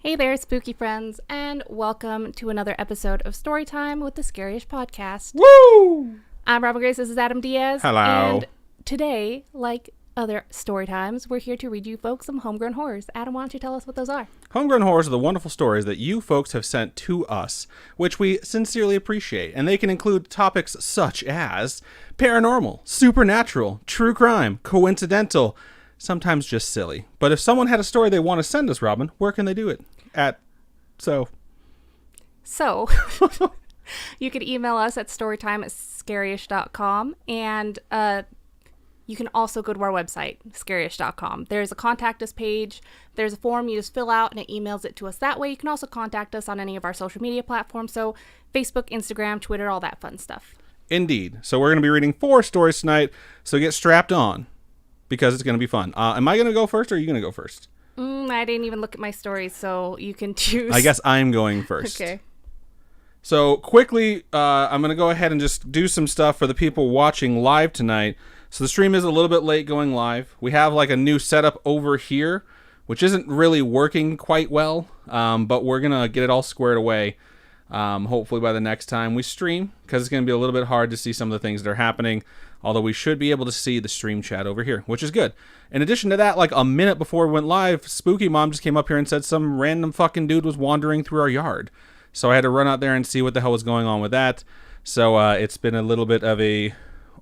Hey there, spooky friends, and welcome to another episode of Storytime with the Scaryish Podcast. Woo! I'm Robin Grace, this is Adam Diaz. Hello. And today, like other story times, we're here to read you folks some homegrown horrors. Adam, why don't you tell us what those are? Homegrown horrors are the wonderful stories that you folks have sent to us, which we sincerely appreciate, and they can include topics such as paranormal, supernatural, true crime, coincidental, sometimes just silly. But if someone had a story they want to send us, Robin, where can they do it? So, you can email us at storytime@scaryish.com, and you can also go to our website, scaryish.com. There's a contact us page. There's a form you just fill out, and it emails it to us that way. You can also contact us on any of our social media platforms, so Facebook, Instagram, Twitter, all that fun stuff. Indeed. So we're going to be reading 4 stories tonight, so get strapped on, because it's going to be fun. Am I going to go first, or are you going to go first? I didn't even look at my stories, so you can choose. I guess I'm going first. Okay. So quickly, I'm going to go ahead and just do some stuff for the people watching live tonight. So the stream is a little bit late going live. We have like a new setup over here, which isn't really working quite well, but we're going to get it all squared away, hopefully by the next time we stream, because it's going to be a little bit hard to see some of the things that are happening, although we should be able to see the stream chat over here, which is good. In addition to that, like a minute before we went live, Spooky Mom just came up here and said some random fucking dude was wandering through our yard. So I had to run out there and see what the hell was going on with that. So it's been a little bit of a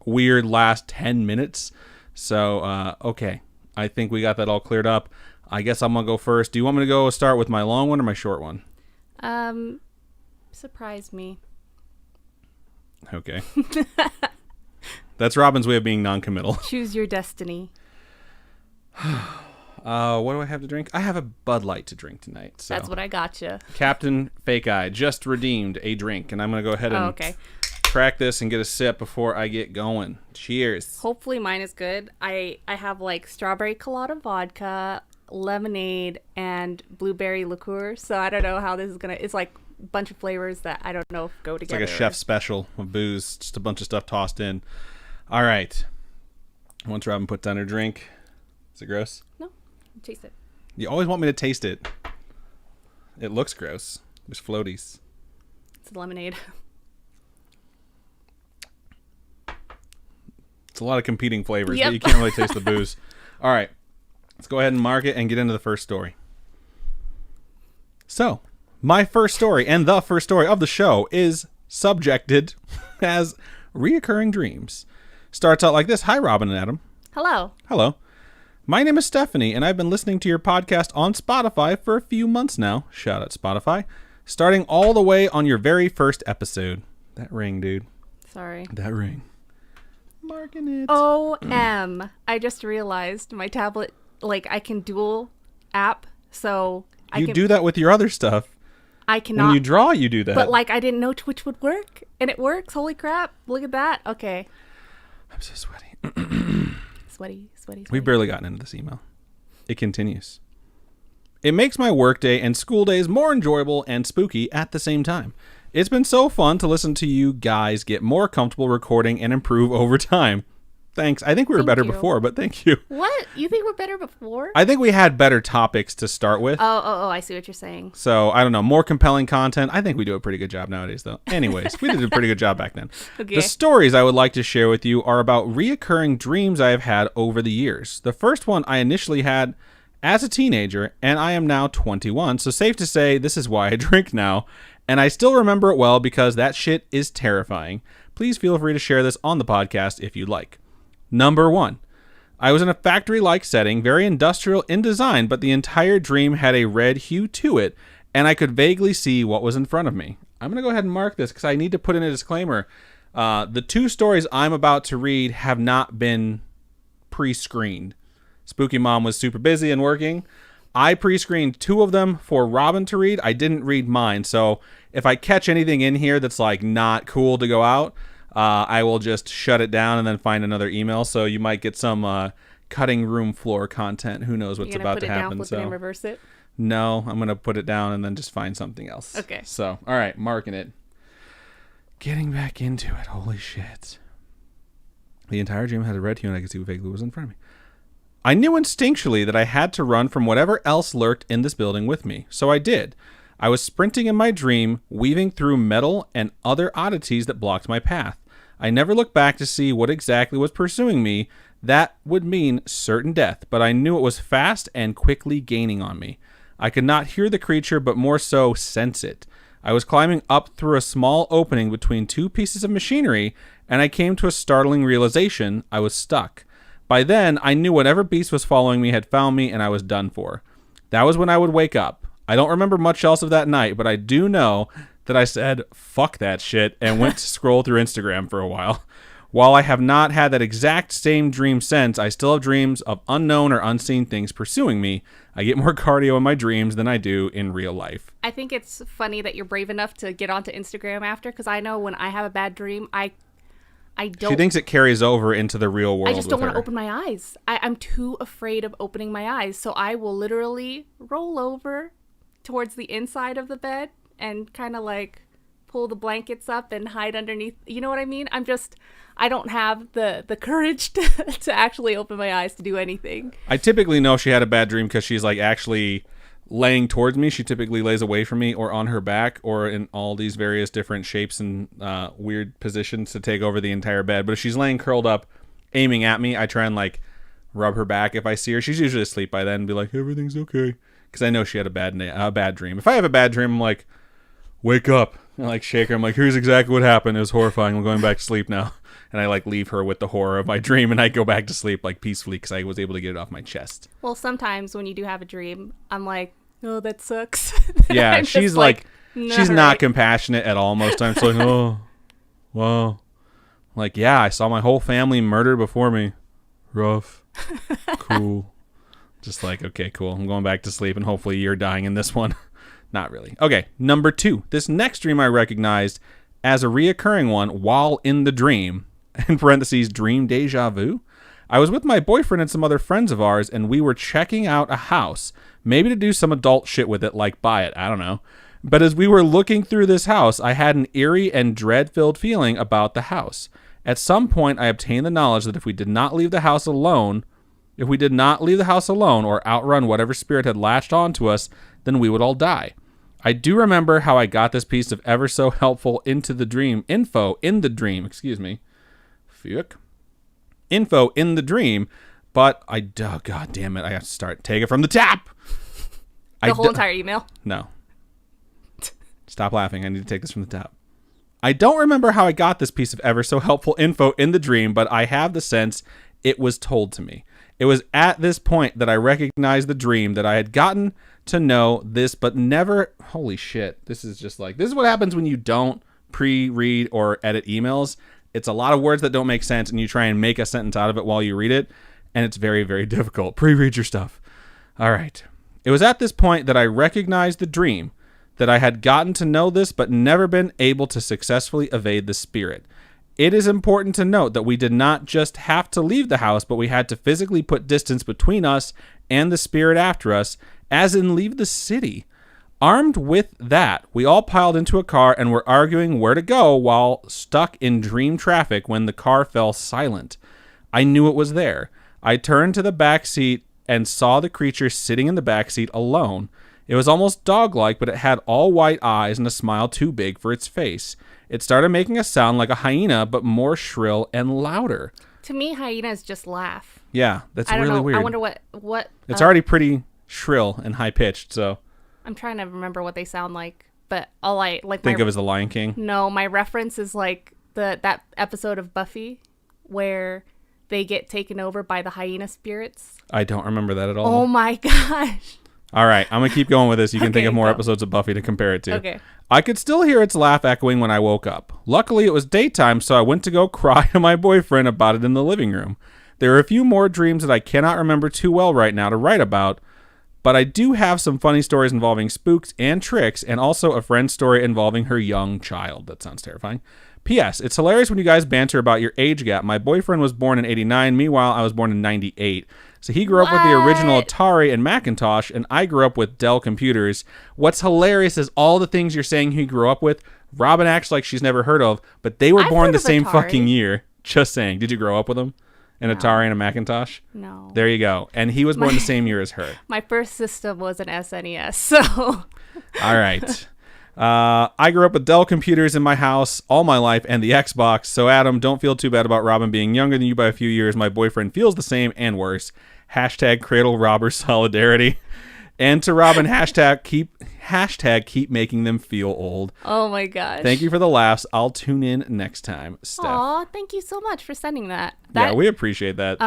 weird last 10 minutes. So, okay. I think we got that all cleared up. I guess I'm going to go first. Do you want me to go start with my long one or my short one? Surprise me. Okay. That's Robin's way of being non-committal. Choose your destiny. What do I have to drink? I have a Bud Light to drink tonight. So. That's what I gotcha. Captain Fake Eye just redeemed a drink, and I'm going to go ahead and crack this and get a sip before I get going. Cheers. Hopefully mine is good. I have like strawberry colada vodka, lemonade, and blueberry liqueur, so I don't know how this is going to... It's like a bunch of flavors that I don't know if go together. It's like a chef's special of booze, just a bunch of stuff tossed in. All right. Once Robin puts down her drink... Is it gross? No. Taste it. You always want me to taste it. It looks gross. There's floaties. It's lemonade. It's a lot of competing flavors, Yep. but you can't really taste the booze. All right. Let's go ahead and mark it and get into the first story. So, my first story and the first story of the show is subjected as reoccurring dreams. Starts out like this. Hi, Robin and Adam. Hello. Hello. My name is Stephanie, and I've been listening to your podcast on Spotify for a few months now. Shout out Spotify. Starting all the way on your very first episode. That ring, dude. Sorry. That ring. Marking it. OM. I just realized my tablet, like, I can dual app, so You do that with your other stuff. I cannot. When you draw, you do that. But, like, I didn't know which would work, and it works. Holy crap. Look at that. Okay. I'm so sweaty. Sweaty. We've barely gotten into this email. It continues. It makes my workday and school days more enjoyable and spooky at the same time. It's been so fun to listen to you guys get more comfortable recording and improve over time. Thanks. I think we were better before, but thank you. What? You think we're better before? I think we had better topics to start with. Oh, I see what you're saying. So, I don't know, more compelling content. I think we do a pretty good job nowadays, though. Anyways, we did a pretty good job back then. Okay. The stories I would like to share with you are about reoccurring dreams I have had over the years. The first one I initially had as a teenager, and I am now 21, so safe to say this is why I drink now. And I still remember it well because that shit is terrifying. Please feel free to share this on the podcast if you'd like. Number 1. I was in a factory-like setting, very industrial in design, but the entire dream had a red hue to it, and I could vaguely see what was in front of me. I'm going to go ahead and mark this because I need to put in a disclaimer. The 2 stories I'm about to read have not been pre-screened. Spooky Mom was super busy and working. I pre-screened 2 of them for Robin to read. I didn't read mine, so if I catch anything in here that's like not cool to go out, I will just shut it down and then find another email. So you might get some cutting room floor content. Who knows what's about to happen? You're gonna put it down, flip it, and reverse it? No, I'm gonna put it down and then just find something else. Okay. So, all right, marking it. Getting back into it. Holy shit! The entire dream had a red hue, and I could see what vaguely was in front of me. I knew instinctually that I had to run from whatever else lurked in this building with me, so I did. I was sprinting in my dream, weaving through metal and other oddities that blocked my path. I never looked back to see what exactly was pursuing me. That would mean certain death, but I knew it was fast and quickly gaining on me. I could not hear the creature, but more so sense it. I was climbing up through a small opening between two pieces of machinery, and I came to a startling realization. I was stuck. By then, I knew whatever beast was following me had found me, and I was done for. That was when I would wake up. I don't remember much else of that night, but I do know that I said, fuck that shit, and went to scroll through Instagram for a while. While I have not had that exact same dream since, I still have dreams of unknown or unseen things pursuing me. I get more cardio in my dreams than I do in real life. I think it's funny that you're brave enough to get onto Instagram after, because I know when I have a bad dream, I don't... She thinks it carries over into the real world. I just don't want to open my eyes. I'm too afraid of opening my eyes, so I will literally roll over towards the inside of the bed and kind of like pull the blankets up and hide underneath. You know what I mean? I don't have the courage to actually open my eyes to do anything. I typically know she had a bad dream because she's like actually laying towards me. She typically lays away from me or on her back or in all these various different shapes and weird positions to take over the entire bed. But if she's laying curled up, aiming at me, I try and like rub her back if I see her. She's usually asleep by then and be like, everything's okay. Because I know she had a bad dream. If I have a bad dream, I'm like, wake up. I like shake her. I'm like, here's exactly what happened. It was horrifying. I'm going back to sleep now. And I like leave her with the horror of my dream and I go back to sleep like peacefully because I was able to get it off my chest. Well, sometimes when you do have a dream, I'm like, oh, that sucks. Yeah, she's like she's not compassionate at all most times. Like, oh, wow. Like, yeah, I saw my whole family murdered before me. Rough. Cool. Just like, okay, cool. I'm going back to sleep and hopefully you're dying in this one. Not really. Okay, number 2. This next dream I recognized as a reoccurring one while in the dream. In parentheses, dream deja vu. I was with my boyfriend and some other friends of ours, and we were checking out a house, maybe to do some adult shit with it, like buy it, I don't know. But as we were looking through this house, I had an eerie and dread-filled feeling about the house. At some point, I obtained the knowledge that if we did not leave the house alone or outrun whatever spirit had latched onto us, then we would all die. I do remember how I got this piece of ever so helpful info in the dream, info in the dream, but oh, god damn it, I have to take it from the top. The whole entire email? No. Stop laughing. I need to take this from the top. I don't remember how I got this piece of ever so helpful info in the dream, but I have the sense it was told to me. It was at this point that I recognized the dream that I had gotten to know this, but never... Holy shit. This is what happens when you don't pre-read or edit emails. It's a lot of words that don't make sense, and you try and make a sentence out of it while you read it, and it's very, very difficult. Pre-read your stuff. All right. It was at this point that I recognized the dream, that I had gotten to know this, but never been able to successfully evade the spirit. It is important to note that we did not just have to leave the house, but we had to physically put distance between us and the spirit after us, as in leave the city. Armed with that, we all piled into a car and were arguing where to go while stuck in dream traffic when the car fell silent. I knew it was there. I turned to the back seat and saw the creature sitting in the back seat alone. It was almost dog-like, but it had all white eyes and a smile too big for its face. It started making a sound like a hyena, but more shrill and louder. To me, hyenas just laugh. Yeah, that's really know. weird. I wonder what It's already pretty shrill and high-pitched, so... I'm trying to remember what they sound like, but all I... Think of as the Lion King? No, my reference is like that episode of Buffy where they get taken over by the hyena spirits. I don't remember that at all. Oh my gosh. All right, I'm going to keep going with this. You can think of more go. episodes of Buffy to compare it to. Okay. I could still hear its laugh echoing when I woke up. Luckily, it was daytime, so I went to go cry to my boyfriend about it in the living room. There are a few more dreams that I cannot remember too well right now to write about, but I do have some funny stories involving spooks and tricks, and also a friend's story involving her young child. That sounds terrifying. P.S. It's hilarious when you guys banter about your age gap. My boyfriend was born in 89. Meanwhile, I was born in 98. So he grew up with the original Atari and Macintosh, and I grew up with Dell computers. What's hilarious is all the things you're saying he grew up with, Robin acts like she's never heard of, but they were born the same fucking year. Just saying. Did you grow up with them? An Atari and a Macintosh? No. There you go. And he was born the same year as her. My first system was an SNES, so. All right. I grew up with Dell computers in my house all my life and the Xbox. So, Adam, don't feel too bad about Robin being younger than you by a few years. My boyfriend feels the same and worse. Hashtag cradle robber solidarity. And to Robin, hashtag keep making them feel old. Oh my gosh. Thank you for the laughs. I'll tune in next time, Steph. Aw, thank you so much for sending that. Yeah, we appreciate that.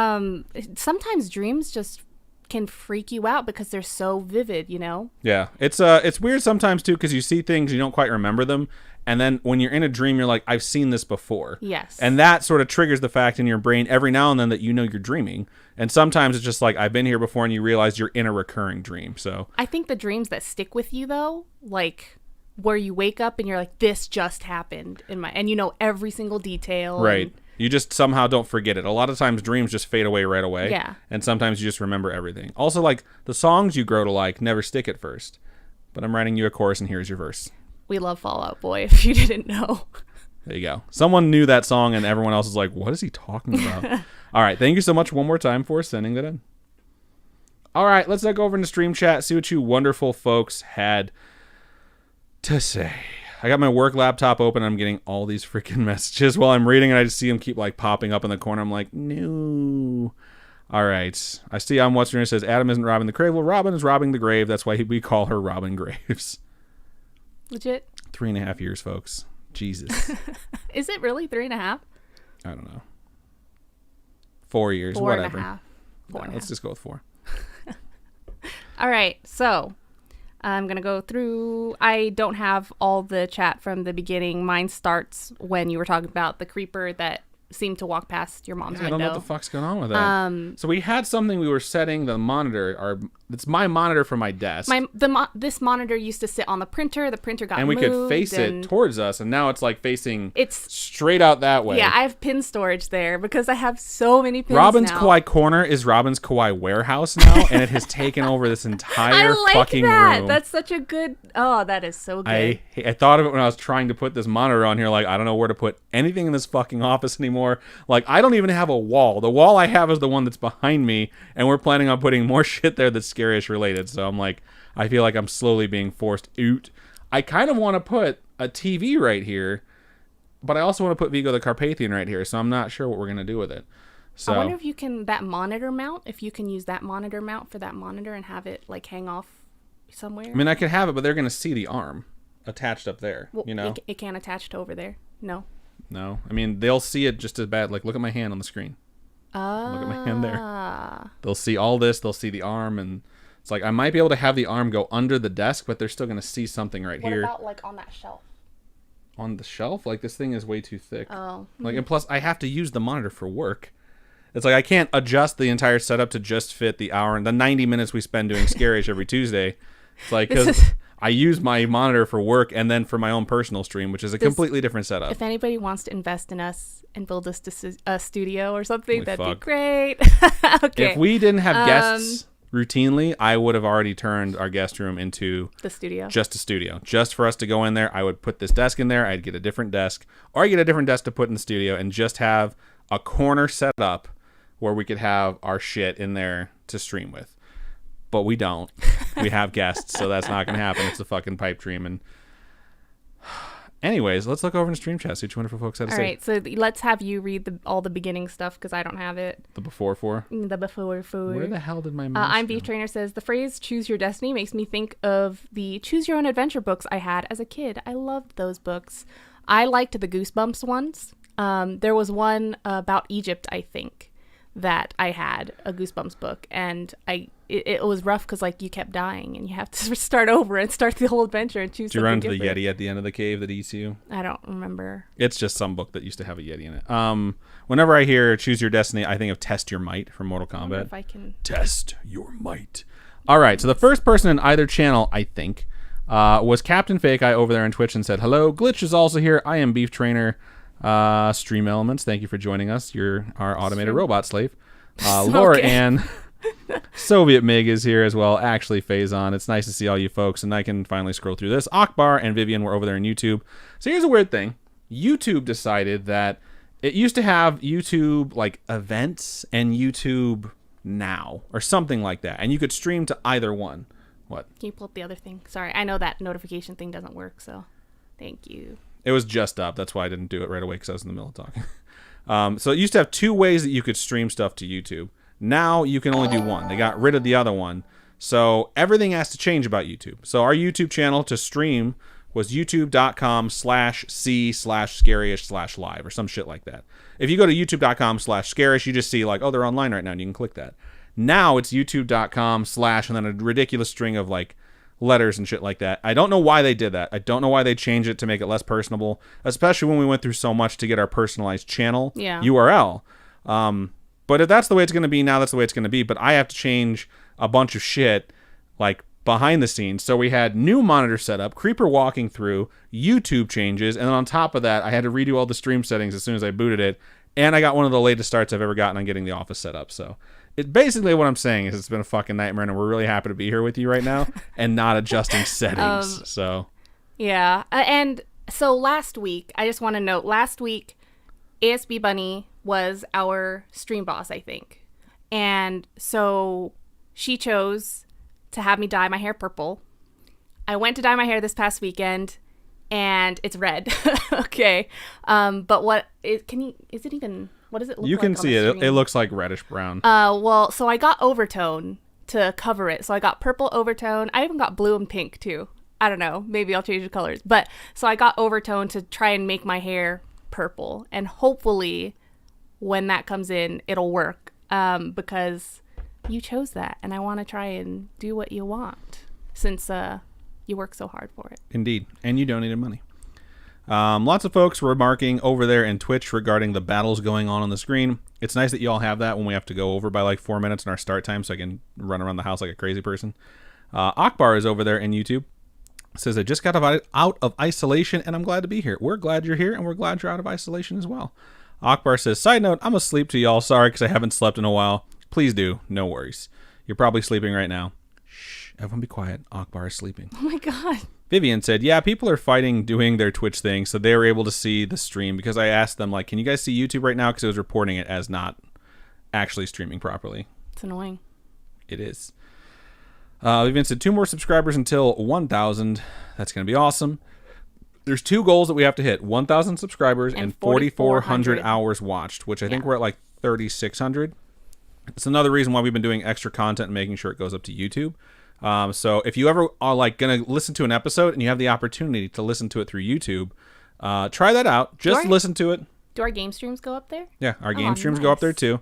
Sometimes dreams just can freak you out because they're so vivid, you know? Yeah. It's weird sometimes too because you see things you don't quite remember them. And then when you're in a dream, you're like, I've seen this before. Yes. And that sort of triggers the fact in your brain every now and then that you know you're dreaming. And sometimes it's just like, I've been here before, and you realize you're in a recurring dream. So I think the dreams that stick with you, though, like where you wake up and you're like, this just happened and you know every single detail. Right. You just somehow don't forget it. A lot of times dreams just fade away right away. Yeah. And sometimes you just remember everything. Also, like the songs you grow to like never stick at first. But I'm writing you a chorus, and here's your verse. We love Fall Out Boy, if you didn't know. There you go. Someone knew that song, and everyone else is like, what is he talking about? All right. Thank you so much one more time for sending that in. All right. Let's go over into Stream Chat, see what you wonderful folks had to say. I got my work laptop open. I'm getting all these freaking messages while I'm reading, and I just see them keep like popping up in the corner. I'm like, no. All right. I see on What's Your Name says, Adam isn't robbing the grave. Well, Robin is robbing the grave. That's why we call her Robin Graves. Legit. 3.5 years, folks. Jesus. Is it really 3.5? I don't know. 4 years, 4.5. whatever. 4.5. Let's just go with 4. All right, so I'm gonna go through. I don't have all the chat from the beginning. Mine starts when you were talking about the creeper that seemed to walk past your mom's window. I don't know what the fuck's going on with that. So we had something we were setting the monitor. It's my monitor for my desk. This monitor used to sit on the printer. The printer got moved. And we could face it towards us, and now it's like facing it's straight out that way. Yeah, I have pin storage there because I have so many pins Robin's now. Kawaii Corner is Robin's Kawaii Warehouse now, and it has taken over this entire fucking room. That's such a good... Oh, that is so good. I thought of it when I was trying to put this monitor on here. Like, I don't know where to put anything in this fucking office anymore. Like, I don't even have a wall. The wall I have is the one that's behind me, and we're planning on putting more shit there that's Scaryish related. So I'm like, I feel like I'm slowly being forced out. I kind of want to put a TV right here, but I also want to put Vigo the Carpathian right here, so I'm not sure what we're going to do with it. So I wonder if you can, that monitor mount, if you can use that monitor mount for that monitor and have it, like, hang off somewhere. I mean, I could have it, but they're going to see the arm attached up there, well, you know? It can't attach to over there. No. No. I mean, they'll see it just as bad. Like, look at my hand on the screen. Look at my hand there. They'll see all this. They'll see the arm, and it's like I might be able to have the arm go under the desk, but they're still going to see something right here. What about, like, on that shelf? On the shelf? Like, this thing is way too thick. Oh. Like, and plus, I have to use the monitor for work. It's like I can't adjust the entire setup to just fit the hour and the 90 minutes we spend doing Scaryish every Tuesday. It's like, because I use my monitor for work and then for my own personal stream, which is a completely different setup. If anybody wants to invest in us and build us a studio or something, that'd be great. Okay. If we didn't have guests routinely, I would have already turned our guest room into the studio. Just a studio. Just for us to go in there. I would put this desk in there. I'd get a different desk, or I get a different desk to put in the studio and just have a corner set up where we could have our shit in there to stream with. But we don't. We have guests, so that's not going to happen. It's a fucking pipe dream. And anyways, let's look over in Stream Chat, see what you wonderful folks had to say. All right, so let's have you read all the beginning stuff because I don't have it. The before for? The before for. Where the hell did my mouse I'm go? Beef Trainer says, the phrase choose your destiny makes me think of the choose your own adventure books I had as a kid. I loved those books. I liked the Goosebumps ones. There was one about Egypt, I think, that I had, a Goosebumps book, and it was rough because, like, you kept dying and you have to start over and start the whole adventure and choose. Did you run into the Yeti at the end of the cave that eats you? I don't remember. It's just some book that used to have a Yeti in it. Whenever I hear choose your destiny, I think of Test Your Might from Mortal Kombat. I wonder if I can Test your might. All right, so the first person in either channel, I think, was Captain Fake Eye over there on Twitch and said, hello, Glitch is also here. I am Beef Trainer. Stream Elements, thank you for joining us. You're our automated robot slave. Laura Ann, Soviet Mig is here as well. Actually, Faison. It's nice to see all you folks, and I can finally scroll through this. Akbar and Vivian were over there on YouTube. So here's a weird thing. YouTube decided that It used to have YouTube like events and YouTube Now or something like that, and you could stream to either one. What? Can you pull up the other thing? Sorry, I know that notification thing doesn't work, so thank you. It was just up. That's why I didn't do it right away because I was in the middle of talking. So it used to have 2 ways that you could stream stuff to YouTube. Now you can only do one. They got rid of the other one. So everything has to change about YouTube. So our YouTube channel to stream was youtube.com/c/scarish/live or some shit like that. If you go to youtube.com/scarish, you just see like, oh, they're online right now, and you can click that. Now it's youtube.com/ and then a ridiculous string of like letters and shit like that. I don't know why they did that. I don't know why they changed it to make it less personable, especially when we went through so much to get our personalized channel URL. But if that's the way it's going to be now, that's the way it's going to be. But I have to change a bunch of shit like behind the scenes. So we had new monitor setup, Creeper walking through, YouTube changes, and then on top of that, I had to redo all the stream settings as soon as I booted it. And I got one of the latest starts I've ever gotten on getting the office set up. So it basically what I'm saying is it's been a fucking nightmare, and we're really happy to be here with you right now and not adjusting settings. Yeah. And so last week, I just want to note, last week, ASB Bunny was our stream boss, I think. And so she chose to have me dye my hair purple. I went to dye my hair this past weekend, and it's red. Okay. But what does it look like? You can see it. It looks like reddish brown. Well, so I got overtone to cover it. So I got purple overtone. I even got blue and pink too. I don't know. Maybe I'll change the colors. But so I got overtone to try and make my hair purple. And hopefully when that comes in, it'll work. Because you chose that, and I want to try and do what you want since you work so hard for it. Indeed. And you donated money. Lots of folks were remarking over there in Twitch regarding the battles going on the screen. It's nice that you all have that when we have to go over by like 4 minutes in our start time so I can run around the house like a crazy person. Akbar is over there in YouTube. Says, I just got out of isolation, and I'm glad to be here. We're glad you're here, and we're glad you're out of isolation as well. Akbar says, side note, I'm asleep to y'all. Sorry, because I haven't slept in a while. Please do. No worries. You're probably sleeping right now. Shh. Everyone be quiet. Akbar is sleeping. Oh, my God. Vivian said, yeah, people are fighting doing their Twitch thing, so they were able to see the stream because I asked them, like, can you guys see YouTube right now? Because it was reporting it as not actually streaming properly. It's annoying. It is. Vivian said, 2 more subscribers until 1,000. That's going to be awesome. There's 2 goals that we have to hit. 1,000 subscribers and 4,400 hours watched, which I think we're at like 3,600. It's another reason why we've been doing extra content and making sure it goes up to YouTube. So if you ever are like going to listen to an episode and you have the opportunity to listen to it through YouTube, try that out. Just listen to it. Do our game streams go up there? Yeah, our game streams go up there too.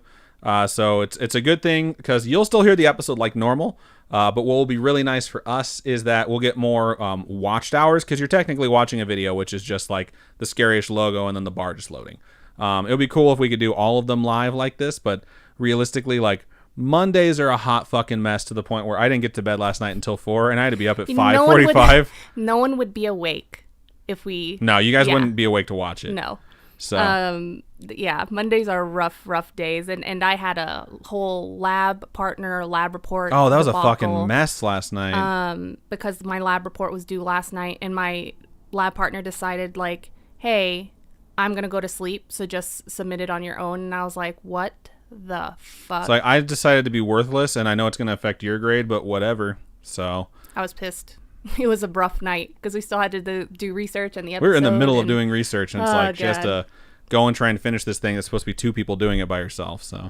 So it's a good thing because you'll still hear the episode like normal. But what will be really nice for us is that we'll get more watched hours because you're technically watching a video, which is just like the Scaryish logo and then the bar just loading. It would be cool if we could do all of them live like this, but realistically, like Mondays are a hot fucking mess to the point where I didn't get to bed last night until 4 and I had to be up at 5:45. No one would be awake if we... No, you guys wouldn't be awake to watch it. No. So yeah, Mondays are rough days, and I had a whole lab report. Oh, that was a fucking mess last night. Because my lab report was due last night, and my lab partner decided like, hey, I'm gonna go to sleep, so just submit it on your own. And I was like, what the fuck? So I decided to be worthless, and I know it's gonna affect your grade, but whatever. So I was pissed. It was a rough night because we still had to do research and the episode. We're in the middle of doing research, and it's like God. she has to go and try and finish this thing. It's supposed to be 2 people doing it by herself. So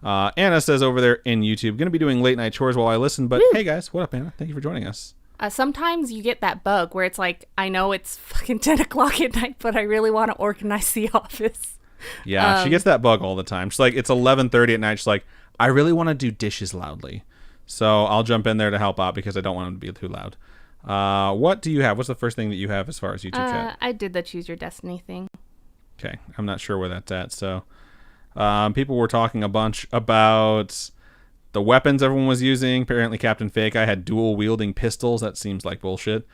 Anna says over there in YouTube, going to be doing late night chores while I listen. But hey guys, what up, Anna? Thank you for joining us. Sometimes you get that bug where it's like, I know it's fucking 10 o'clock at night, but I really want to organize the office. Yeah, she gets that bug all the time. She's like, it's 11:30 at night. She's like, I really want to do dishes loudly. So I'll jump in there to help out because I don't want them to be too loud. What do you have? What's the first thing that you have as far as YouTube chat? I did the Choose Your Destiny thing. Okay, I'm not sure where that's at. So people were talking a bunch about the weapons everyone was using. Apparently Captain Fake Eye had dual wielding pistols. That seems like bullshit.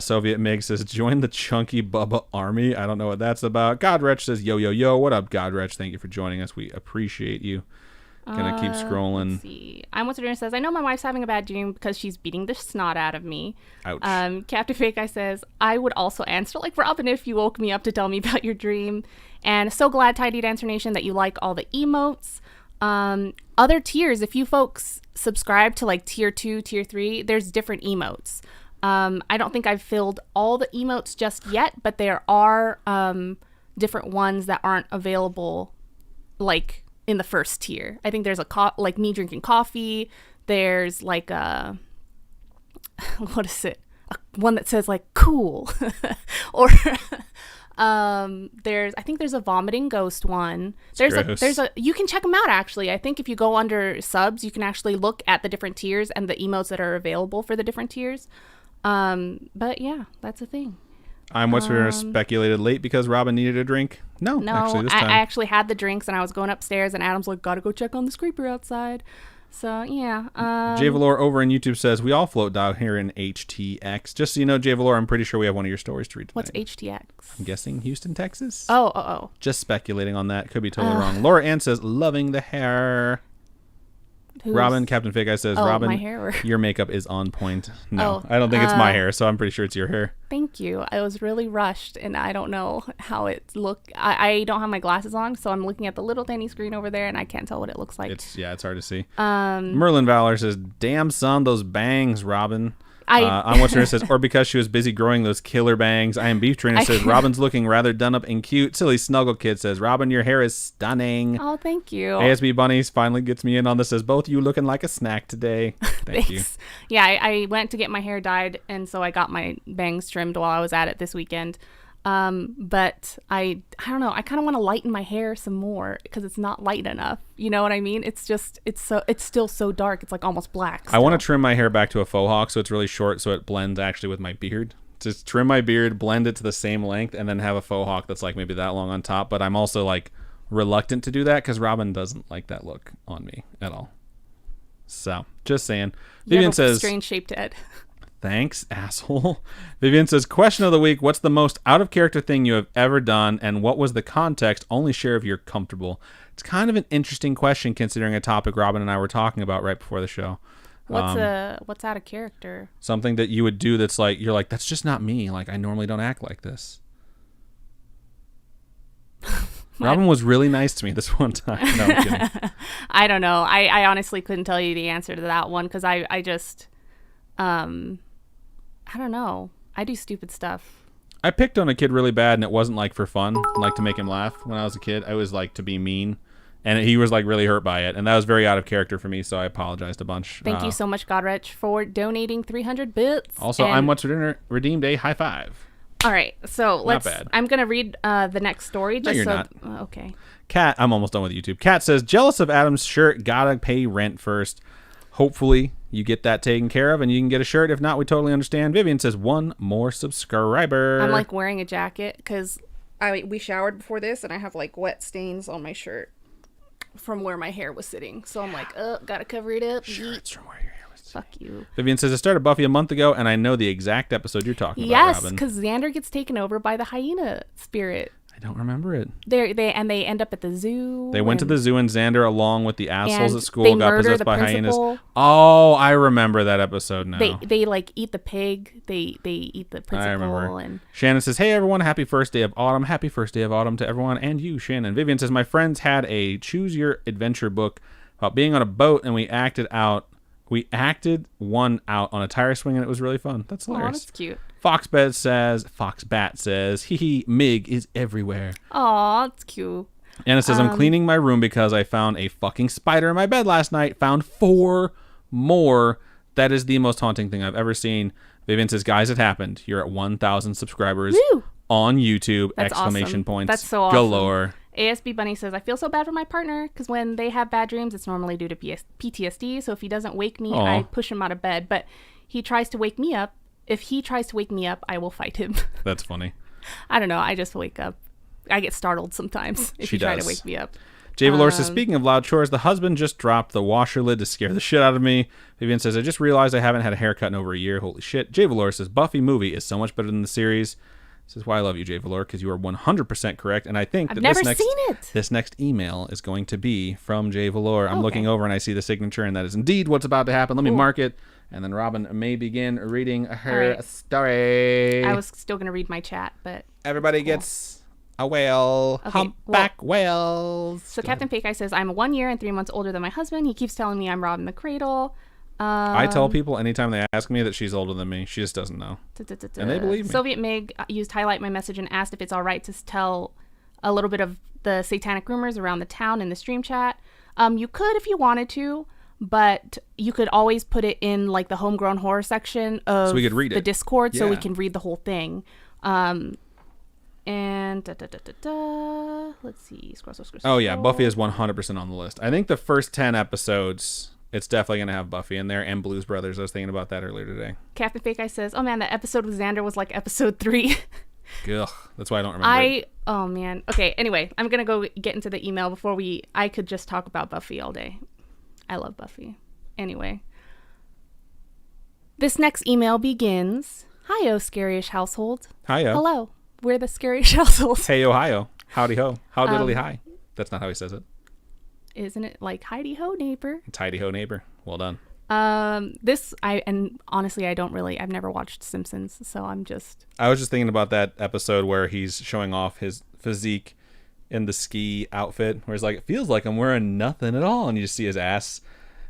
Soviet Mig says, join the Chunky Bubba army. I don't know what that's about. Godwretch says, yo. What up, Godwretch? Thank you for joining us. We appreciate you. Gonna keep scrolling. Let's see. I'm What's Dinner says, I know my wife's having a bad dream because she's beating the snot out of me. Ouch. Captain Fake Guy says, I would also answer like Robin if you woke me up to tell me about your dream. And so glad, Tidy Dancer Nation, that you like all the emotes. Other tiers, if you folks subscribe to like tier 2, tier 3, there's different emotes. I don't think I've filled all the emotes just yet, but there are different ones that aren't available like in the first tier. I think there's like me drinking coffee. There's like a what is it? One that says like cool, or I think there's a vomiting ghost one. There's a you can check them out actually. I think if you go under subs, you can actually look at the different tiers and the emotes that are available for the different tiers. But yeah, that's a thing. I'm What's for Dinner speculated late because Robin needed a drink. No, actually this time. I actually had the drinks and I was going upstairs and Adam's like, gotta go check on the scraper outside. So yeah. Jay Valor over on YouTube says, we all float down here in HTX. Just so you know, Jay Valor, I'm pretty sure we have one of your stories to read tonight. What's HTX? I'm guessing Houston, Texas. Oh. Just speculating on that. Could be totally wrong. Laura Ann says, loving the hair. Robin, Captain Fake Guy says, Robin, my hair your makeup is on point. No, I don't think it's my hair, so I'm pretty sure it's your hair. Thank you. I was really rushed, and I don't know how it looked. I don't have my glasses on, so I'm looking at the little tiny screen over there, and I can't tell what it looks like. It's hard to see. Merlin Valor says, damn son, those bangs, Robin. I'm What's Trainer says, or because she was busy growing those killer bangs. I am Beef Trainer says, Robin's looking rather done up and cute. Silly Snuggle Kid says, Robin, your hair is stunning. Oh, thank you. ASB Bunnies finally gets me in on this. Says, both you looking like a snack today. Thank you. Yeah, I went to get my hair dyed, and so I got my bangs trimmed while I was at it this weekend. But I don't know. I kind of want to lighten my hair some more because it's not light enough. You know what I mean? It's still so dark. It's like almost black still. I want to trim my hair back to a faux hawk so it's really short so it blends actually with my beard. Just trim my beard, blend it to the same length, and then have a faux hawk that's like maybe that long on top. But I'm also like reluctant to do that because Robin doesn't like that look on me at all. So just saying. Vivian says, strange shaped head. Thanks, asshole. Vivian says, question of the week, what's the most out-of-character thing you have ever done, and what was the context? Only share if you're comfortable. It's kind of an interesting question considering a topic Robin and I were talking about right before the show. What's out of character? Something that you would do that's like, you're like, that's just not me. Like, I normally don't act like this. Robin was really nice to me this one time. No, I'm kidding. I don't know. I honestly couldn't tell you the answer to that one because I just... I don't know. I do stupid stuff. I picked on a kid really bad, and it wasn't like for fun, like to make him laugh. When I was a kid, I was like to be mean, and he was like really hurt by it, and that was very out of character for me. So I apologized a bunch. Thank you so much, Godrich, for donating 300 bits. Also, I'm What's for Dinner redeemed a high five. All right, so let's. Not bad. I'm gonna read the next story. Just no, you're not. Okay. Kat, I'm almost done with YouTube. Kat says, jealous of Adam's shirt. Gotta pay rent first. Hopefully you get that taken care of and you can get a shirt. If not, we totally understand. Vivian says, one more subscriber. I'm like wearing a jacket because we showered before this and I have like wet stains on my shirt from where my hair was sitting. So I'm like, gotta cover it up. Shirts from where your hair was sitting. Fuck you. Vivian says, I started Buffy a month ago and I know the exact episode you're talking about, Robin. Yes, because Xander gets taken over by the hyena spirit. I don't remember it. They end up at the zoo. They went to the zoo and Xander, along with the assholes at school, got possessed by hyenas. Oh, I remember that episode now. They like eat the pig. They eat the principal. I remember. And Shannon says, hey everyone, happy first day of autumn. Happy first day of autumn to everyone and you, Shannon. Vivian says, my friends had a choose your adventure book about being on a boat and we acted one out on a tire swing and it was really fun. That's hilarious. Oh, that's cute. Foxbat says, hee hee, Mig is everywhere. Aw, that's cute. Anna says, I'm cleaning my room because I found a fucking spider in my bed last night. Found 4 more. That is the most haunting thing I've ever seen. Vivian says, guys, it happened. You're at 1,000 subscribers. Woo! On YouTube. That's exclamation awesome. points. That's so awesome. Galore. ASB Bunny says, I feel so bad for my partner because when they have bad dreams, it's normally due to PTSD. So if he doesn't wake me, Aww. I push him out of bed. But he tries to wake me up. If he tries to wake me up, I will fight him. That's funny. I don't know. I just wake up. I get startled sometimes if you try to wake me up. Jay Valor says, speaking of loud chores, the husband just dropped the washer lid to scare the shit out of me. Vivian says, I just realized I haven't had a haircut in over a year. Holy shit. Jay Valor says, Buffy movie is so much better than the series. This is why I love you, Jay Valor, because you are 100% correct. And I think I've that never seen it. This next email is going to be from Jay Valor. I'm looking over and I see the signature, and that is indeed what's about to happen. Let me mark it, and then Robin may begin reading her story. I was still going to read my chat, but... Everybody gets a whale. Okay, humpback whales. So Captain Fake Eye says, I'm 1 year and 3 months older than my husband. He keeps telling me I'm Robin the Cradle. I tell people anytime they ask me that she's older than me. She just doesn't know. And they believe me. Soviet Mig used highlight my message and asked if it's all right to tell a little bit of the satanic rumors around the town in the stream chat. You could if you wanted to, but you could always put it in like the homegrown horror section of so we could read the Discord so we can read the whole thing. And let's see. Scroll. Oh yeah, Buffy is 100% on the list. I think the first 10 episodes... It's definitely going to have Buffy in there and Blues Brothers. I was thinking about that earlier today. Captain Fake Eye says, oh man, that episode with Xander was like episode 3. Ugh, that's why I don't remember it. Oh man. Okay, anyway, I'm going to go get into the email before I could just talk about Buffy all day. I love Buffy. Anyway. This next email begins, Hi-yo, Scaryish household. Hi-yo. Hello, we're the Scaryish household. Hey-yo, hi-yo. Howdy ho. How diddly hi. That's not how he says it. Isn't it like Heidi Ho neighbor? Tidy ho neighbor. Well done. Honestly I've never watched Simpsons, so I was just thinking about that episode where he's showing off his physique in the ski outfit, where he's like, it feels like I'm wearing nothing at all, and you just see his ass.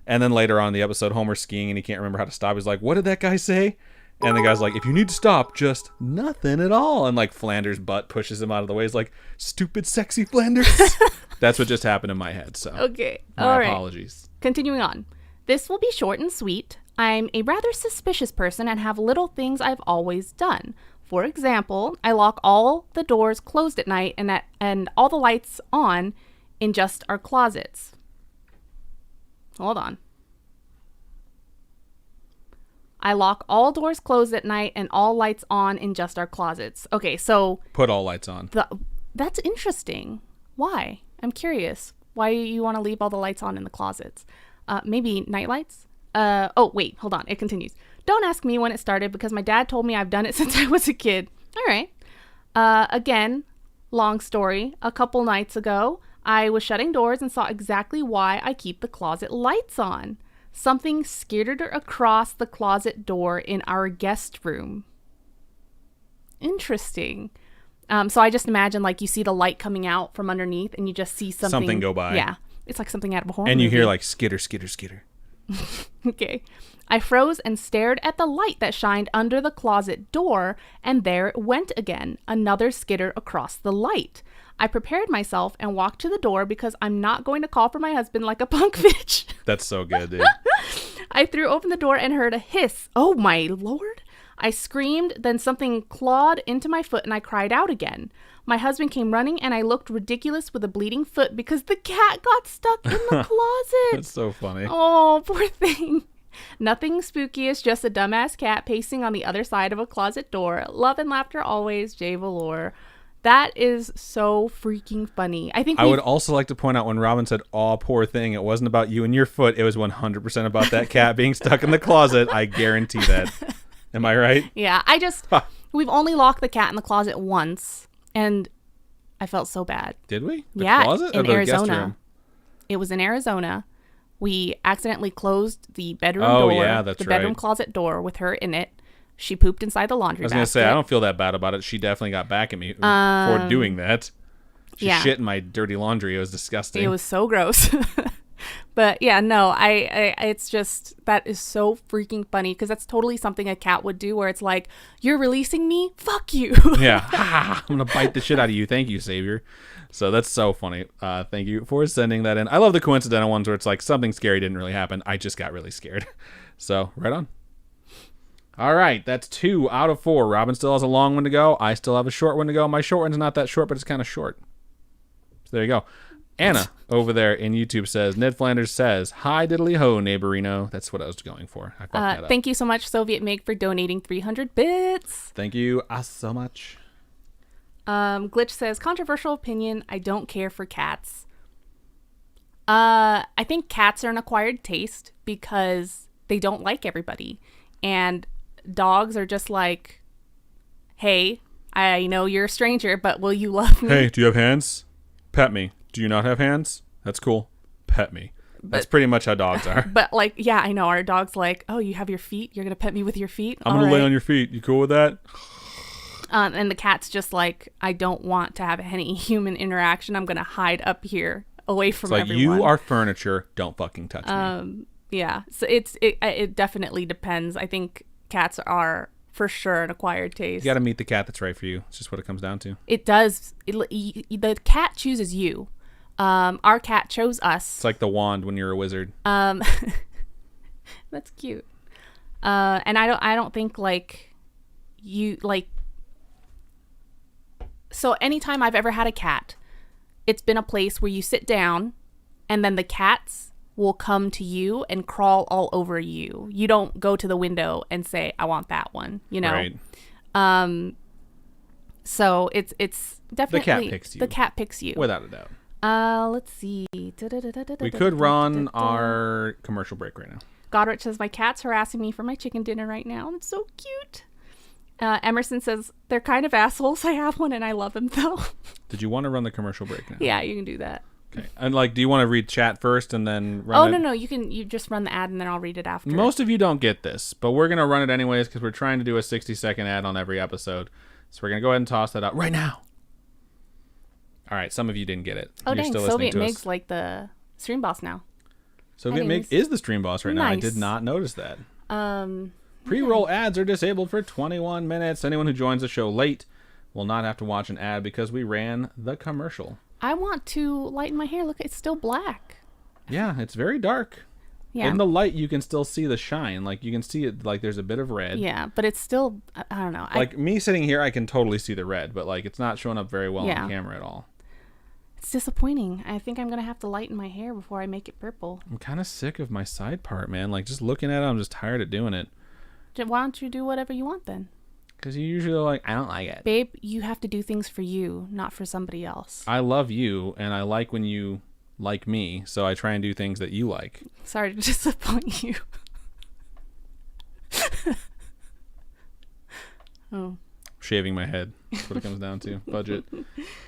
And then later on in the episode, Homer's skiing and he can't remember how to stop. He's like, what did that guy say? And the guy's like, if you need to stop, just nothing at all. And like Flanders' butt pushes him out of the way. He's like, stupid, sexy Flanders. That's what just happened in my head. So okay, my apologies. Continuing on. This will be short and sweet. I'm a rather suspicious person and have little things I've always done. For example, I lock all the doors closed at night and all the lights on in just our closets. Hold on. I lock all doors closed at night and all lights on in just our closets. Okay, so... Put all lights on. That's interesting. Why? I'm curious. Why you want to leave all the lights on in the closets? Maybe night lights? Oh, wait, hold on. It continues. Don't ask me when it started because my dad told me I've done it since I was a kid. All right. Again, long story. A couple nights ago, I was shutting doors and saw exactly why I keep the closet lights on. Something skittered across the closet door in our guest room. Interesting. So I just imagine like you see the light coming out from underneath and you just see something go by. Yeah. It's like something out of a horror movie. And you hear like skitter, skitter, skitter. Okay. I froze and stared at the light that shined under the closet door, and there it went again, another skitter across the light. I prepared myself and walked to the door because I'm not going to call for my husband like a punk bitch. That's so good, dude. I threw open the door and heard a hiss. Oh my lord. I screamed, then something clawed into my foot and I cried out again. My husband came running and I looked ridiculous with a bleeding foot because the cat got stuck in the closet. That's so funny. Oh, poor thing. Nothing spooky, it's just a dumbass cat pacing on the other side of a closet door. Love and laughter always, Jay Valor. That is so freaking funny. I would also like to point out when Robin said, "Aw, poor thing," it wasn't about you and your foot. It was 100% about that cat being stuck in the closet. I guarantee that. Am I right? Yeah, we've only locked the cat in the closet once, and I felt so bad. Did we? The closet in Arizona. Guest room? It was in Arizona. We accidentally closed the bedroom door. Oh, yeah, that's right. The bedroom closet door with her in it. She pooped inside the laundry basket. I was going to say, I don't feel that bad about it. She definitely got back at me for doing that. She shit in my dirty laundry. It was disgusting. It was so gross. But yeah, no, it's just, that is so freaking funny because that's totally something a cat would do where it's like, you're releasing me? Fuck you. Yeah. I'm going to bite the shit out of you. Thank you, Savior. So that's so funny. Thank you for sending that in. I love the coincidental ones where it's like something scary didn't really happen. I just got really scared. So right on. All right, that's 2 out of 4. Robin still has a long one to go. I still have a short one to go. My short one's not that short, but it's kind of short. So there you go. Anna over there in YouTube says, Ned Flanders says, hi diddly ho, neighborino. That's what I was going for. I fucked that up. Thank you so much, Soviet Mig, for donating 300 bits. Thank you so much. Glitch says, controversial opinion, I don't care for cats. I think cats are an acquired taste because they don't like everybody. And dogs are just like, hey, I know you're a stranger, but will you love me? Hey, do you have hands? Pet me. Do you not have hands? That's cool. Pet me. That's pretty much how dogs are. But like, yeah, I know. Our dog's like, oh, you have your feet? You're going to pet me with your feet? I'm going to lay on your feet. You cool with that? And the cat's just like, I don't want to have any human interaction. I'm going to hide up here away from everyone. You are furniture. Don't fucking touch me. Yeah. So it definitely depends. I think cats are for sure an acquired taste. You got to meet the cat that's right for you. It's just what it comes down to. It does. The cat chooses you. Our cat chose us. It's like the wand when you're a wizard. That's cute. And I don't think like you like. So anytime I've ever had a cat, it's been a place where you sit down and then the cats will come to you and crawl all over you. You don't go to the window and say, I want that one, you know? Right. So it's definitely... The cat picks you. The cat picks you. Without a doubt. Let's see. We could run our commercial break right now. Godrich says, my cat's harassing me for my chicken dinner right now. It's so cute. Emerson says, they're kind of assholes. I have one and I love him though. Did you want to run the commercial break now? Yeah, you can do that. Okay. And like, do you want to read chat first and then run it? No. You just run the ad and then I'll read it after. Most of you don't get this, but we're going to run it anyways because we're trying to do a 60-second ad on every episode. So we're going to go ahead and toss that out right now. All right. Some of you didn't get it. Oh, You're dang. still Soviet listening to Mig's us. like the stream boss now. Soviet Mig is the stream boss right now. I did not notice that. Pre-roll ads are disabled for 21 minutes. Anyone who joins the show late will not have to watch an ad because we ran the commercial. I want to lighten my hair. Look, it's still black. Yeah, it's very dark. Yeah. In the light, you can still see the shine. Like, you can see it, like, there's a bit of red. Yeah, but it's still, I don't know. Like, me sitting here, I can totally see the red, but, like, it's not showing up very well on camera at all. It's disappointing. I think I'm going to have to lighten my hair before I make it purple. I'm kind of sick of my side part, man. Like, just looking at it, I'm just tired of doing it. Why don't you do whatever you want then? Because you usually are like, I don't like it. Babe, you have to do things for you, not for somebody else. I love you, and I like when you like me, so I try and do things that you like. Sorry to disappoint you. Oh. Shaving my head. That's what it comes down to. Budget.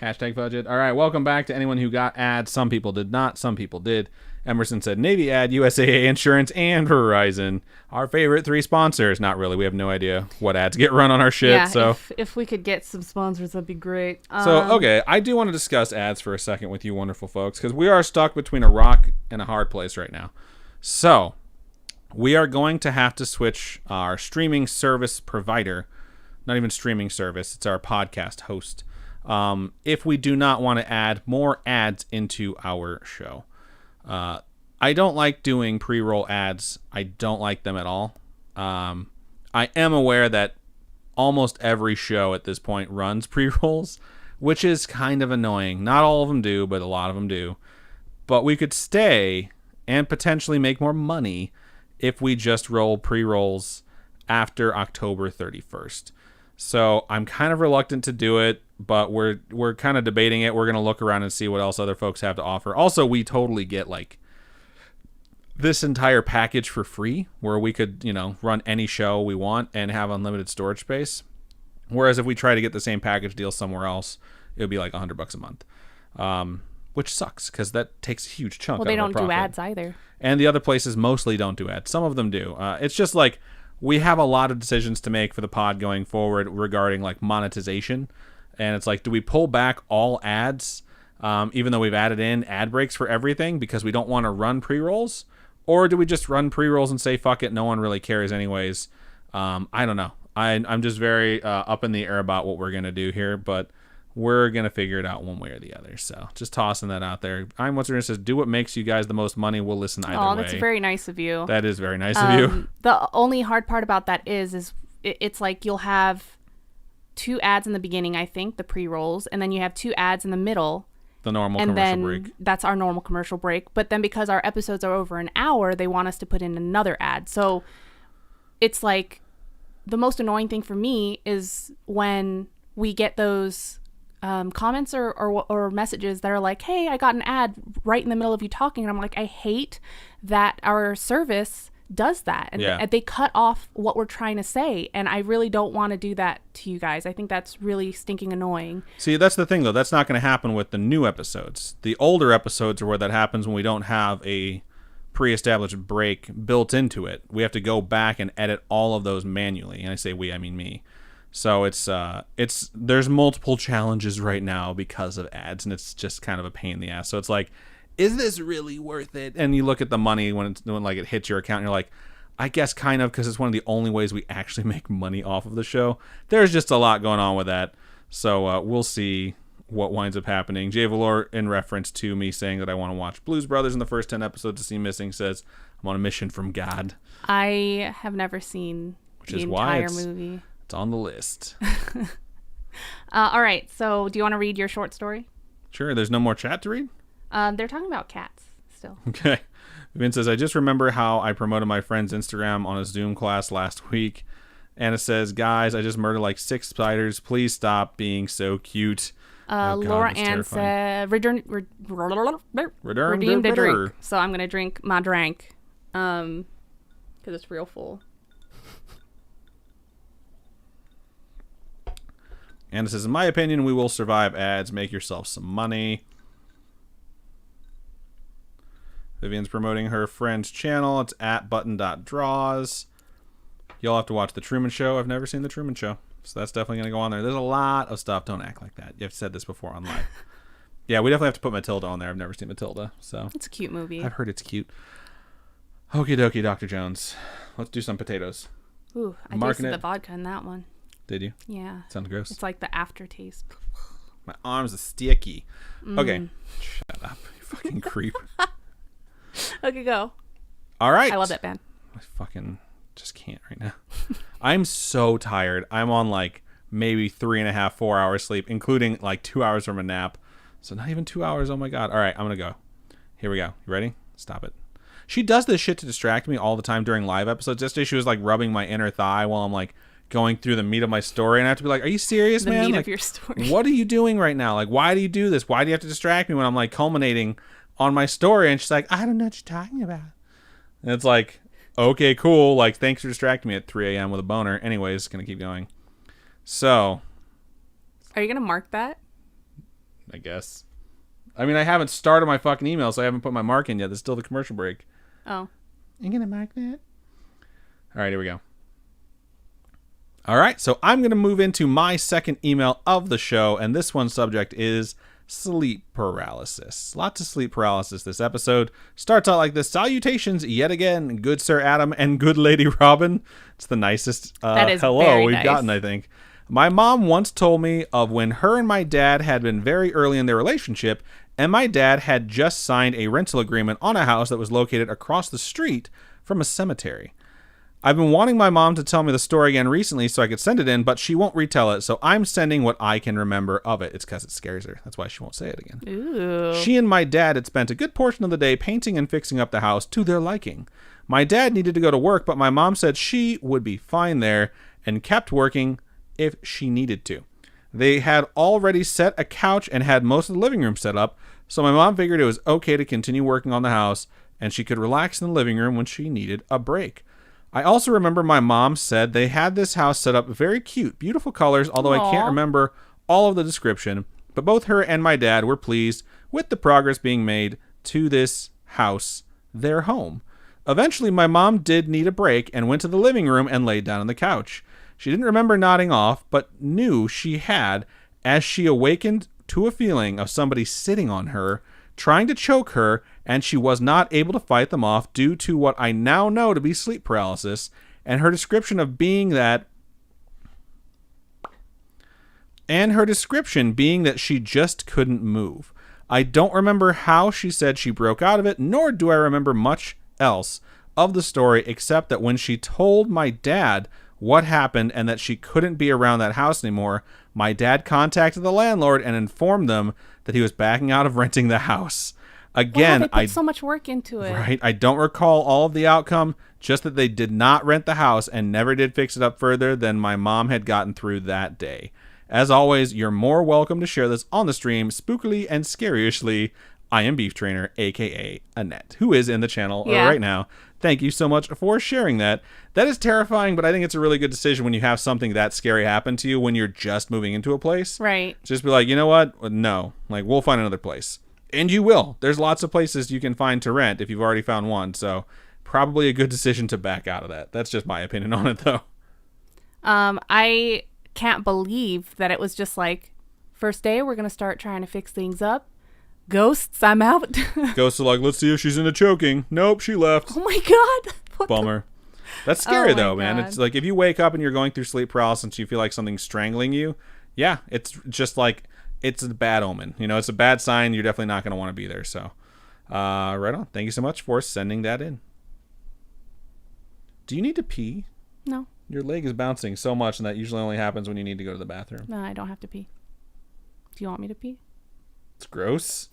Hashtag budget. All right, welcome back to anyone who got ads. Some people did not. Some people did. Emerson said Navy ad, USAA Insurance, and Verizon. Our favorite 3 sponsors. Not really. We have no idea what ads get run on our shit. Yeah, so if we could get some sponsors, that'd be great. Okay, I do want to discuss ads for a second with you wonderful folks, because we are stuck between a rock and a hard place right now. So we are going to have to switch our streaming service provider. Not even streaming service. It's our podcast host. If we do not want to add more ads into our show. I don't like doing pre-roll ads. I don't like them at all. I am aware that almost every show at this point runs pre-rolls, which is kind of annoying. Not all of them do, but a lot of them do. But we could stay and potentially make more money if we just roll pre-rolls after October 31st. So I'm kind of reluctant to do it, but we're kind of debating it. We're going to look around and see what else other folks have to offer. Also, we totally get like this entire package for free where we could, run any show we want and have unlimited storage space. Whereas if we try to get the same package deal somewhere else, it would be like $100 a month, which sucks because that takes a huge chunk. Well, they don't do ads either. And the other places mostly don't do ads. Some of them do. It's just like, we have a lot of decisions to make for the pod going forward regarding like monetization. And it's like, do we pull back all ads, even though we've added in ad breaks for everything because we don't want to run pre-rolls? Or do we just run pre-rolls and say, fuck it, no one really cares anyways? I don't know. I'm just very up in the air about what we're going to do here, but we're going to figure it out one way or the other. So just tossing that out there. I'm What's Her Name says, do what makes you guys the most money. We'll listen either way. Oh, that's very nice of you. That is very nice of you. The only hard part about that is it's like you'll have 2 ads in the beginning, I think, the pre-rolls, and then you have 2 ads in the middle. The normal commercial break. That's our normal commercial break. But then because our episodes are over an hour, they want us to put in another ad. So it's like the most annoying thing for me is when we get those comments or messages that are like, hey, I got an ad right in the middle of you talking. And I'm like, I hate that our service does that. And they cut off what we're trying to say. And I really don't want to do that to you guys. I think that's really stinking annoying. See, that's the thing, though. That's not going to happen with the new episodes. The older episodes are where that happens when we don't have a pre-established break built into it. We have to go back and edit all of those manually. And I say we, I mean me. So it's there's multiple challenges right now because of ads, and it's just kind of a pain in the ass. So it's like, is this really worth it? And you look at the money when it hits your account, and you're like, I guess kind of, because it's one of the only ways we actually make money off of the show. There's just a lot going on with that. So we'll see what winds up happening. Jay Valor, in reference to me saying that I want to watch Blues Brothers in the first 10 episodes to see missing, says I'm on a mission from God. I have never seen the entire movie. It's on the list. All right. So do you want to read your short story? Sure. There's no more chat to read? They're talking about cats still. Okay. Vin says, I just remember how I promoted my friend's Instagram on a Zoom class last week. Anna says, guys, I just murdered like 6 spiders. Please stop being so cute. Laura Ann said, redeemed a drink. So I'm going to drink my drink because it's real full. Anna says, in my opinion, we will survive ads. Make yourself some money. Vivian's promoting her friend's channel. It's at button.draws. You'll have to watch The Truman Show. I've never seen The Truman Show. So that's definitely going to go on there. There's a lot of stuff. Don't act like that. You've said this before on live. Yeah, we definitely have to put Matilda on there. I've never seen Matilda. So it's a cute movie. I've heard it's cute. Okie dokie, Dr. Jones. Let's do some potatoes. Ooh, I tasted the vodka in that one. Did you? Yeah. Sounds gross. It's like the aftertaste. My arms are sticky. Okay. Shut up, you fucking creep. Okay, go. All right. I love that band. I fucking just can't right now. I'm so tired. I'm on like maybe 3.5, 4 hours sleep, including like 2 hours from a nap. So not even 2 hours. Oh my God. All right, I'm going to go. Here we go. You ready? Stop it. She does this shit to distract me all the time during live episodes. Yesterday she was like rubbing my inner thigh while I'm like going through the meat of my story, and I have to be like, are you serious, man? The meat like, of your story. What are you doing right now? Like, why do you do this? Why do you have to distract me when I'm like culminating on my story? And she's like, I don't know what you're talking about. And it's like, okay, cool. Like, thanks for distracting me at 3 a.m. with a boner. Anyways, gonna keep going. So, are you gonna mark that? I guess. I mean, I haven't started my fucking email, so I haven't put my mark in yet. There's still the commercial break. Oh. You gonna mark that? All right, here we go. All right, so I'm going to move into my second email of the show, and this one's subject is sleep paralysis. Lots of sleep paralysis this episode. Starts out like this. Salutations yet again, good Sir Adam and good Lady Robin. It's the nicest hello we've gotten, I think. My mom once told me of when her and my dad had been very early in their relationship, and my dad had just signed a rental agreement on a house that was located across the street from a cemetery. I've been wanting my mom to tell me the story again recently so I could send it in, but she won't retell it, so I'm sending what I can remember of it. It's because it scares her. That's why she won't say it again. Ooh. She and my dad had spent a good portion of the day painting and fixing up the house to their liking. My dad needed to go to work, but my mom said she would be fine there and kept working if she needed to. They had already set a couch and had most of the living room set up, so my mom figured it was okay to continue working on the house, and she could relax in the living room when she needed a break. I also remember my mom said they had this house set up very cute, beautiful colors, although I can't remember all of the description, but both her and my dad were pleased with the progress being made to this house, their home. Eventually, my mom did need a break and went to the living room and laid down on the couch. She didn't remember nodding off, but knew she had as she awakened to a feeling of somebody sitting on her, trying to choke her, and she was not able to fight them off due to what I now know to be sleep paralysis, and her description being that she just couldn't move. I don't remember how she said she broke out of it, nor do I remember much else of the story except that when she told my dad what happened and that she couldn't be around that house anymore, my dad contacted the landlord and informed them that he was backing out of renting the house. Again, they put so much work into it. Right. I don't recall all of the outcome, just that they did not rent the house and never did fix it up further than my mom had gotten through that day. As always, you're more welcome to share this on the stream, spookily and scaryishly. I am Beef Trainer, aka Annette, who is in the channel Yeah. right now. Thank you so much for sharing that. That is terrifying, but I think it's a really good decision when you have something that scary happen to you when you're just moving into a place. Right. Just be like, you know what? No. Like, we'll find another place. And you will. There's lots of places you can find to rent if you've already found one. So probably a good decision to back out of that. That's just my opinion on it, though. I can't believe that it was just like, first day, we're going to start trying to fix things up. Ghosts, I'm out. Ghosts are like, let's see if she's into choking. Nope, she left. Oh my God. What Bummer. That's scary, Oh my though, man. God. It's like if you wake up and you're going through sleep paralysis and you feel like something's strangling you, yeah, it's just like, it's a bad omen. You know, it's a bad sign. You're definitely not going to want to be there. So, right on. Thank you so much for sending that in. Do you need to pee? No, Your leg is bouncing so much, and that usually only happens when you need to go to the bathroom. I don't have to pee. Do you want me to pee? It's gross.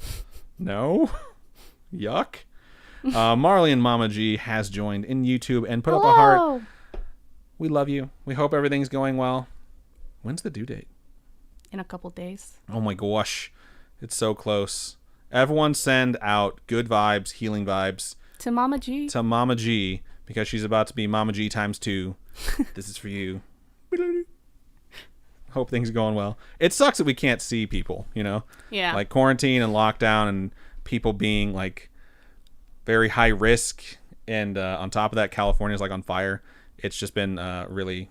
No. Yuck. Marley and Mama G has joined in YouTube and put up a heart. We love you. We hope everything's going well. When's the due date? In a couple days. Oh my gosh. It's so close. Everyone send out good vibes, healing vibes To Mama G. to Mama G because she's about to be Mama G times 2. This is for you. Hope things are going well. It sucks that we can't see people, you know? Yeah. Like quarantine and lockdown and people being like very high risk. And on top of that, California's like on fire. It's just been really,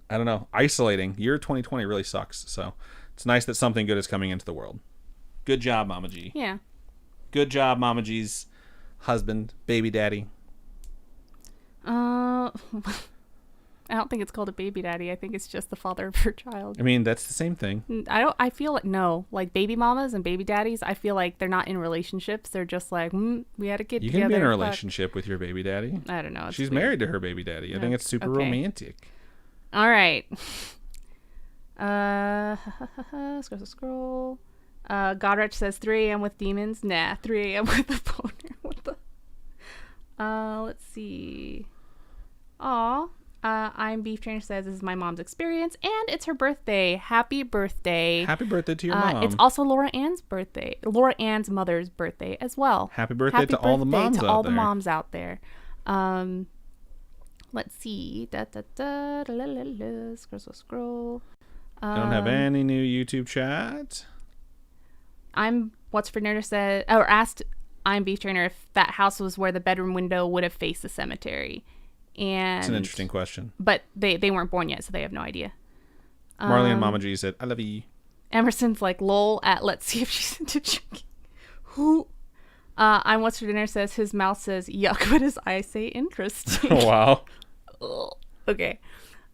I don't know, isolating. Year 2020 really sucks. So it's nice that something good is coming into the world. Good job, Mama G. Yeah. Good job, Mama G's husband, baby daddy. I don't think it's called a baby daddy. I think it's just the father of her child. I mean, that's the same thing. I feel like, no. Like, baby mamas and baby daddies, I feel like they're not in relationships. They're just like, we had a kid You together. can be in a fuck. relationship with your baby daddy. I don't know. It's She's weird. married to her baby daddy. I think it's super Okay. romantic. All right. Scroll. Godrich says 3 a.m. with demons. Nah, 3 a.m. with a boner. What the? Let's see. Aw. I'm Beef Trainer says this is my mom's experience and it's her birthday. Happy birthday. Happy birthday to your mom. It's also Laura Ann's birthday. Laura Ann's mother's birthday as well. Happy birthday to all the moms to out all there. the moms out there. Let's see. Scroll. I don't have any new YouTube chat. I'm What's for Nerd said or asked I'm Beef Trainer if that house was where the bedroom window would have faced the cemetery. And It's an interesting question. But they weren't born yet, so they have no idea. Marley and Mama G said, I love you. Emerson's like lol at let's see if she's into drinking. Who? I'm What's for Dinner says his mouth says yuck, but his eyes say interesting. Oh, wow. Ugh. Okay.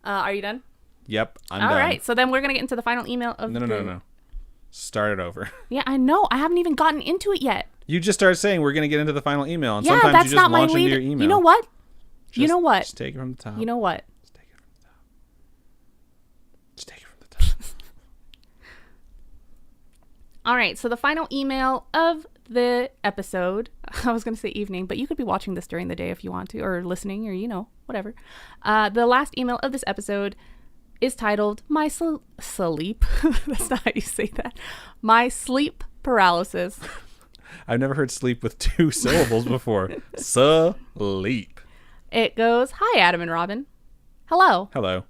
Are you done? Yep, I'm All done. right. So then we're gonna get into the final email of No. Start it over. Yeah, I know. I haven't even gotten into it yet. You just started saying we're going to get into the final email, and Yeah, sometimes that's you just not my launch into lead. your email. You know what? Just, you know what? Just take it from the top. You know what? Just take it from the top. Just take it from the top. All right. So the final email of the episode. I was going to say evening, but you could be watching this during the day if you want to, or listening, or whatever. The last email of this episode is titled "My Sleep." That's not how you say that. My sleep paralysis. I've never heard sleep with 2 syllables before. Sleep. It goes, "Hi, Adam and Robin. Hello. Hello.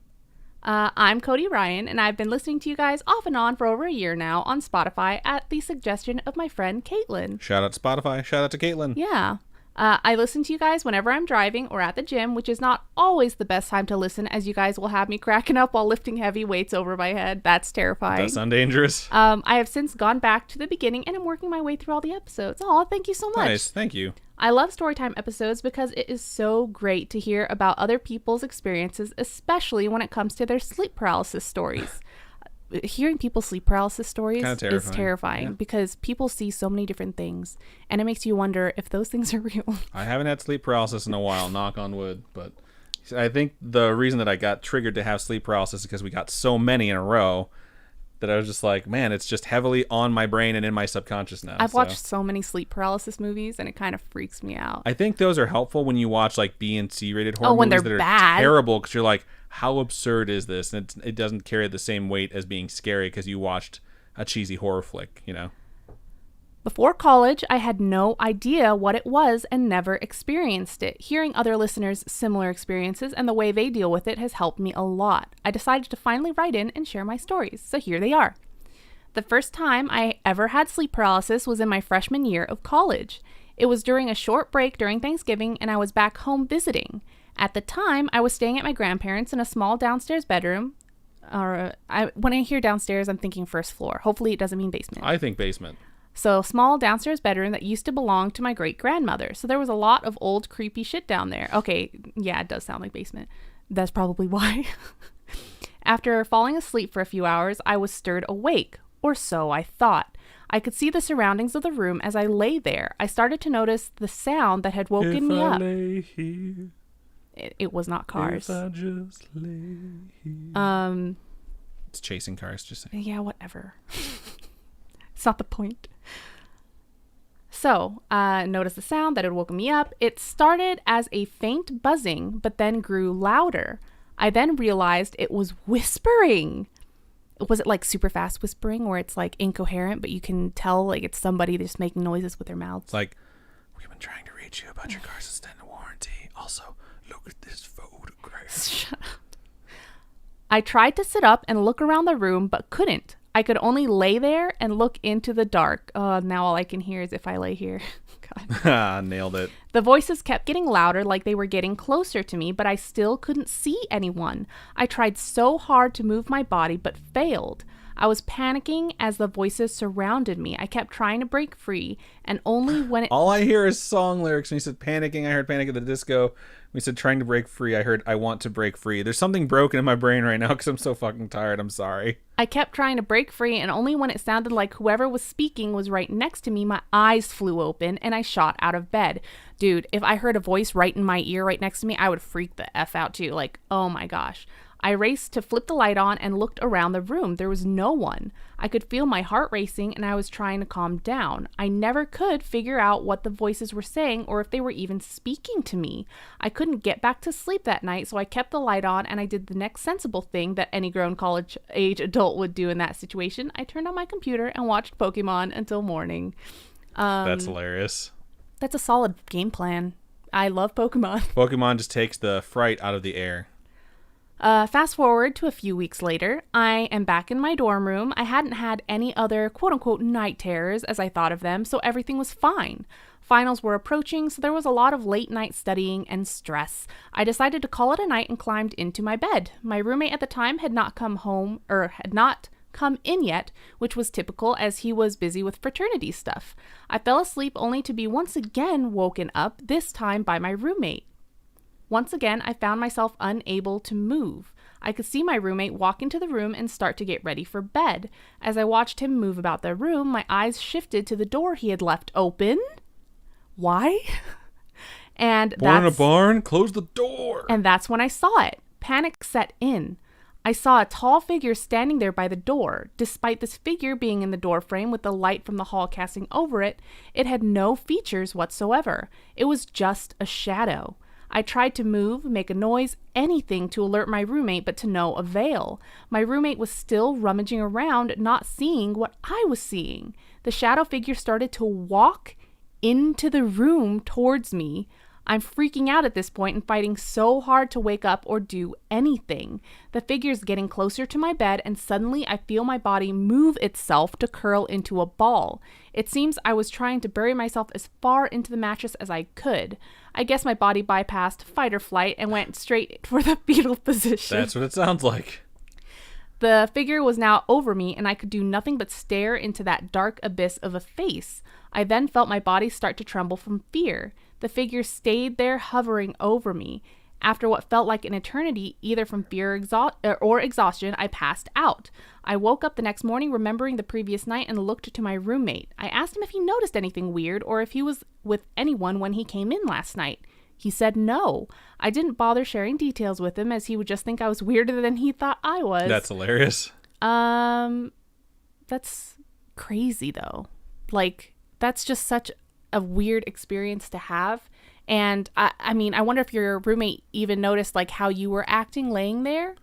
I'm Cody Ryan, and I've been listening to you guys off and on for over a year now on Spotify at the suggestion of my friend Caitlin. Shout out to Spotify. Shout out to Caitlin. Yeah. I listen to you guys whenever I'm driving or at the gym, which is not always the best time to listen, as you guys will have me cracking up while lifting heavy weights over my head. That's terrifying. Does that sound dangerous? I have since gone back to the beginning and I'm working my way through all the episodes. Oh, thank you so much. Nice. Thank you. I love Storytime episodes because it is so great to hear about other people's experiences, especially when it comes to their sleep paralysis stories. Hearing people's sleep paralysis stories is terrifying because people see so many different things, and it makes you wonder if those things are real. I haven't had sleep paralysis in a while, knock on wood, but I think the reason that I got triggered to have sleep paralysis is because we got so many in a row that I was just like, man, it's just heavily on my brain and in my subconscious now. I've watched so many sleep paralysis movies, and it kind of freaks me out. I think those are helpful when you watch like B and C rated horror when movies they're that are bad. terrible, because you're like, how absurd is this? And it doesn't carry the same weight as being scary because you watched a cheesy horror flick, Before college, I had no idea what it was and never experienced it. Hearing other listeners' similar experiences and the way they deal with it has helped me a lot. I decided to finally write in and share my stories, so here they are. The first time I ever had sleep paralysis was in my freshman year of college. It was during a short break during Thanksgiving, and I was back home visiting. At the time, I was staying at my grandparents' in a small downstairs bedroom. When I hear downstairs, I'm thinking first floor. Hopefully it doesn't mean basement. I think basement. So, small downstairs bedroom that used to belong to my great-grandmother. So there was a lot of old creepy shit down there. Okay, yeah, it does sound like basement. That's probably why. After falling asleep for a few hours, I was stirred awake, or so I thought. I could see the surroundings of the room as I lay there. I started to notice the sound that had woken me up. Lay here, it was not cars. if I just lay here. It's chasing cars, just saying. Yeah, whatever. It's not the point. So, noticed the sound that had woken me up. It started as a faint buzzing, but then grew louder. I then realized it was whispering. Was it like super fast whispering where it's like incoherent, but you can tell like it's somebody just making noises with their mouths? It's like, we've been trying to reach you about your car's extended warranty. Also, look at this photograph. Shut up. I tried to sit up and look around the room, but couldn't. I could only lay there and look into the dark. Now all I can hear is if I lay here. God. Nailed it. The voices kept getting louder, like they were getting closer to me, but I still couldn't see anyone. I tried so hard to move my body, but failed. I was panicking as the voices surrounded me. I kept trying to break free, and only when it... All I hear is song lyrics. When he said panicking, I heard Panic at the Disco. When he said trying to break free, I heard I want to break free. There's something broken in my brain right now because I'm so fucking tired. I'm sorry. I kept trying to break free, and only when it sounded like whoever was speaking was right next to me, my eyes flew open, and I shot out of bed. Dude, if I heard a voice right in my ear right next to me, I would freak the F out too. Like, oh my gosh. I raced to flip the light on and looked around the room. There was no one. I could feel my heart racing, and I was trying to calm down. I never could figure out what the voices were saying or if they were even speaking to me. I couldn't get back to sleep that night, so I kept the light on, and I did the next sensible thing that any grown college-age adult would do in that situation. I turned on my computer and watched Pokemon until morning. That's hilarious. That's a solid game plan. I love Pokemon. Pokemon just takes the fright out of the air. Fast forward to a few weeks later, I am back in my dorm room. I hadn't had any other quote-unquote night terrors as I thought of them, so everything was fine. Finals were approaching, so there was a lot of late-night studying and stress. I decided to call it a night and climbed into my bed. My roommate at the time had not come in yet, which was typical as he was busy with fraternity stuff. I fell asleep only to be once again woken up, this time by my roommate. Once again, I found myself unable to move. I could see my roommate walk into the room and start to get ready for bed. As I watched him move about the room, my eyes shifted to the door he had left open. Why? Born in a barn, close the door. And that's when I saw it. Panic set in. I saw a tall figure standing there by the door. Despite this figure being in the doorframe with the light from the hall casting over it, it had no features whatsoever. It was just a shadow. I tried to move, make a noise, anything to alert my roommate, but to no avail. My roommate was still rummaging around, not seeing what I was seeing. The shadow figure started to walk into the room towards me. I'm freaking out at this point and fighting so hard to wake up or do anything. The figure's getting closer to my bed, and suddenly I feel my body move itself to curl into a ball. It seems I was trying to bury myself as far into the mattress as I could. I guess my body bypassed fight or flight and went straight for the fetal position. That's what it sounds like. The figure was now over me, and I could do nothing but stare into that dark abyss of a face. I then felt my body start to tremble from fear. The figure stayed there hovering over me. After what felt like an eternity, either from fear or exhaustion, I passed out. I woke up the next morning remembering the previous night and looked to my roommate. I asked him if he noticed anything weird or if he was with anyone when he came in last night. He said no. I didn't bother sharing details with him as he would just think I was weirder than he thought I was. That's hilarious. That's crazy though. Like, that's just such a weird experience to have. And I mean, I wonder if your roommate even noticed like how you were acting laying there.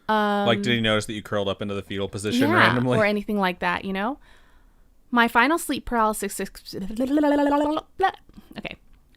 Like, did he notice that you curled up into the fetal position randomly? Or anything like that, you know? My final sleep paralysis okay.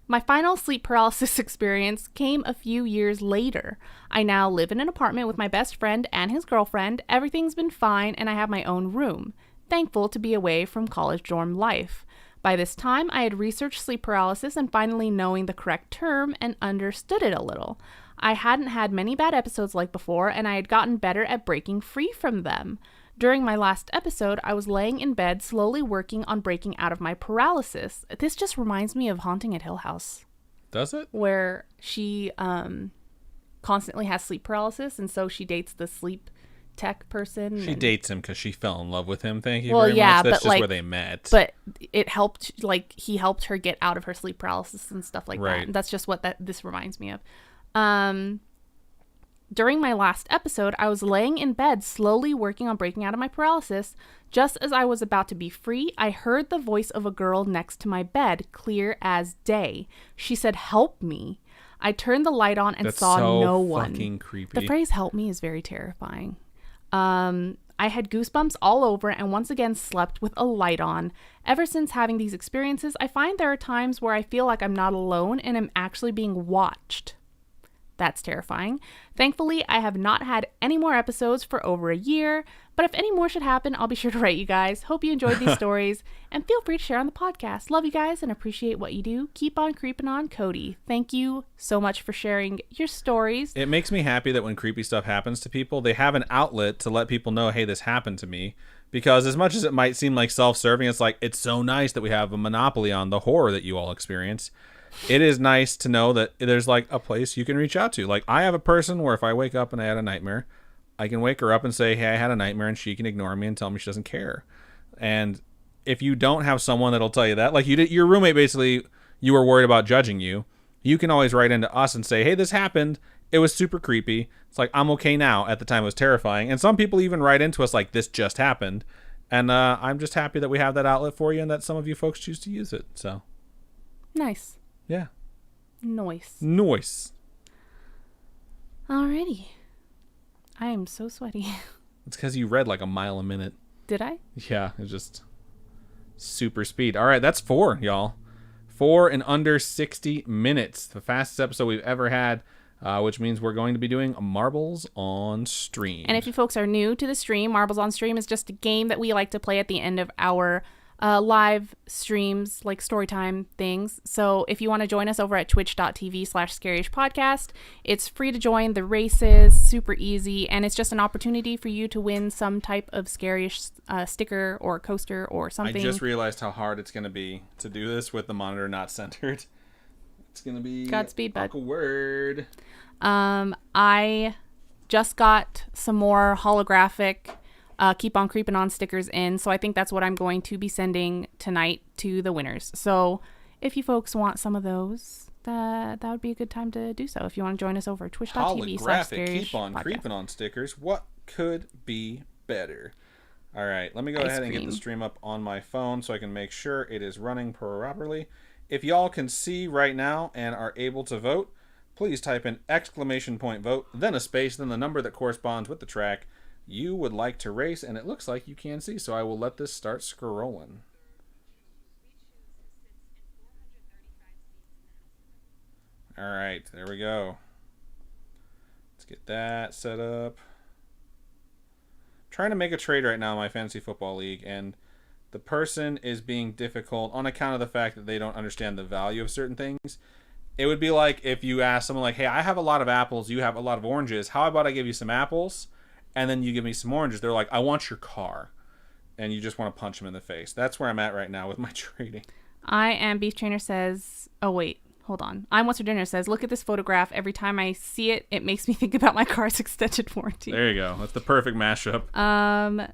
My final sleep paralysis experience came a few years later. I now live in an apartment with my best friend and his girlfriend. Everything's been fine and I have my own room. Thankful to be away from college dorm life. By this time, I had researched sleep paralysis and finally knowing the correct term and understood it a little. I hadn't had many bad episodes like before and I had gotten better at breaking free from them. During my last episode, I was laying in bed, slowly working on breaking out of my paralysis. This just reminds me of Haunting at Hill House. Does it? Where she constantly has sleep paralysis, and so she dates the sleep tech person. She dates him because she fell in love with him. Thank you well, very yeah, much. That's but just where they met. But it helped, like, he helped her get out of her sleep paralysis and stuff like Right. that. And that's just what this reminds me of. During my last episode, I was laying in bed, slowly working on breaking out of my paralysis. Just as I was about to be free, I heard the voice of a girl next to my bed, clear as day. She said, "Help me." I turned the light on and saw no one. That's so fucking creepy. The phrase "help me" is very terrifying. I had goosebumps all over and once again slept with a light on. Ever since having these experiences, I find there are times where I feel like I'm not alone and am actually being watched. That's terrifying. Thankfully, I have not had any more episodes for over a year, but if any more should happen, I'll be sure to write you guys. Hope you enjoyed these stories, and feel free to share on the podcast. Love you guys and appreciate what you do. Keep on creeping on, Cody. Thank you so much for sharing your stories. It makes me happy that when creepy stuff happens to people, they have an outlet to let people know, hey, this happened to me. Because as much as it might seem like self-serving, it's like, it's so nice that we have a monopoly on the horror that you all experience. It is nice to know that there's like a place you can reach out to. Like, I have a person where if I wake up and I had a nightmare, I can wake her up and say, hey, I had a nightmare, and she can ignore me and tell me she doesn't care. And if you don't have someone that'll tell you that, like your roommate, basically, you were worried about judging you, you can always write into us and say, hey, this happened. It was super creepy. It's like, I'm okay now. At the time, it was terrifying. And some people even write into us like, this just happened. And I'm just happy that we have that outlet for you and that some of you folks choose to use it. So Nice. yeah. Nice. Nice. Alrighty. I am so sweaty. It's because you read like a mile a minute. Did I? Yeah, it's just super speed. All right, that's 4, y'all. 4 in under 60 minutes. The fastest episode we've ever had, which means we're going to be doing Marbles on Stream. And if you folks are new to the stream, Marbles on Stream is just a game that we like to play at the end of our live streams, like Storytime things. So if you want to join us over at twitch.tv/Scaryish Podcast, it's free to join. The races, super easy, and it's just an opportunity for you to win some type of Scaryish sticker or coaster or something. I just realized how hard it's going to be to do this with the monitor not centered. It's going to be Godspeed, bud. Awkward. I just got some more holographic Keep on Creeping on stickers in, so I think that's what I'm going to be sending tonight to the winners. So if you folks want some of those, that would be a good time to do so. If you want to join us over at twitch.tv/Scaryish Holographic Keep on Creeping on stickers. What could be better? All right, let me go ahead and get the stream up on my phone so I can make sure it is running properly. If y'all can see right now and are able to vote, please type in !vote, then a space, then the number that corresponds with the track you would like to race, and it looks like you can see, so I will let this start scrolling. All right, there we go. Let's get that set up. I'm trying to make a trade right now in my fantasy football league, and the person is being difficult on account of the fact that they don't understand the value of certain things. It would be like if you ask someone like, hey, I have a lot of apples, you have a lot of oranges. How about I give you some apples, and then you give me some oranges? They're like, I want your car. And you just want to punch them in the face. That's where I'm at right now with my trading. I am Beef Trainer says, oh wait, hold on. I'm What's for Dinner says, look at this photograph. Every time I see it, it makes me think about my car's extended warranty. There you go. That's the perfect mashup.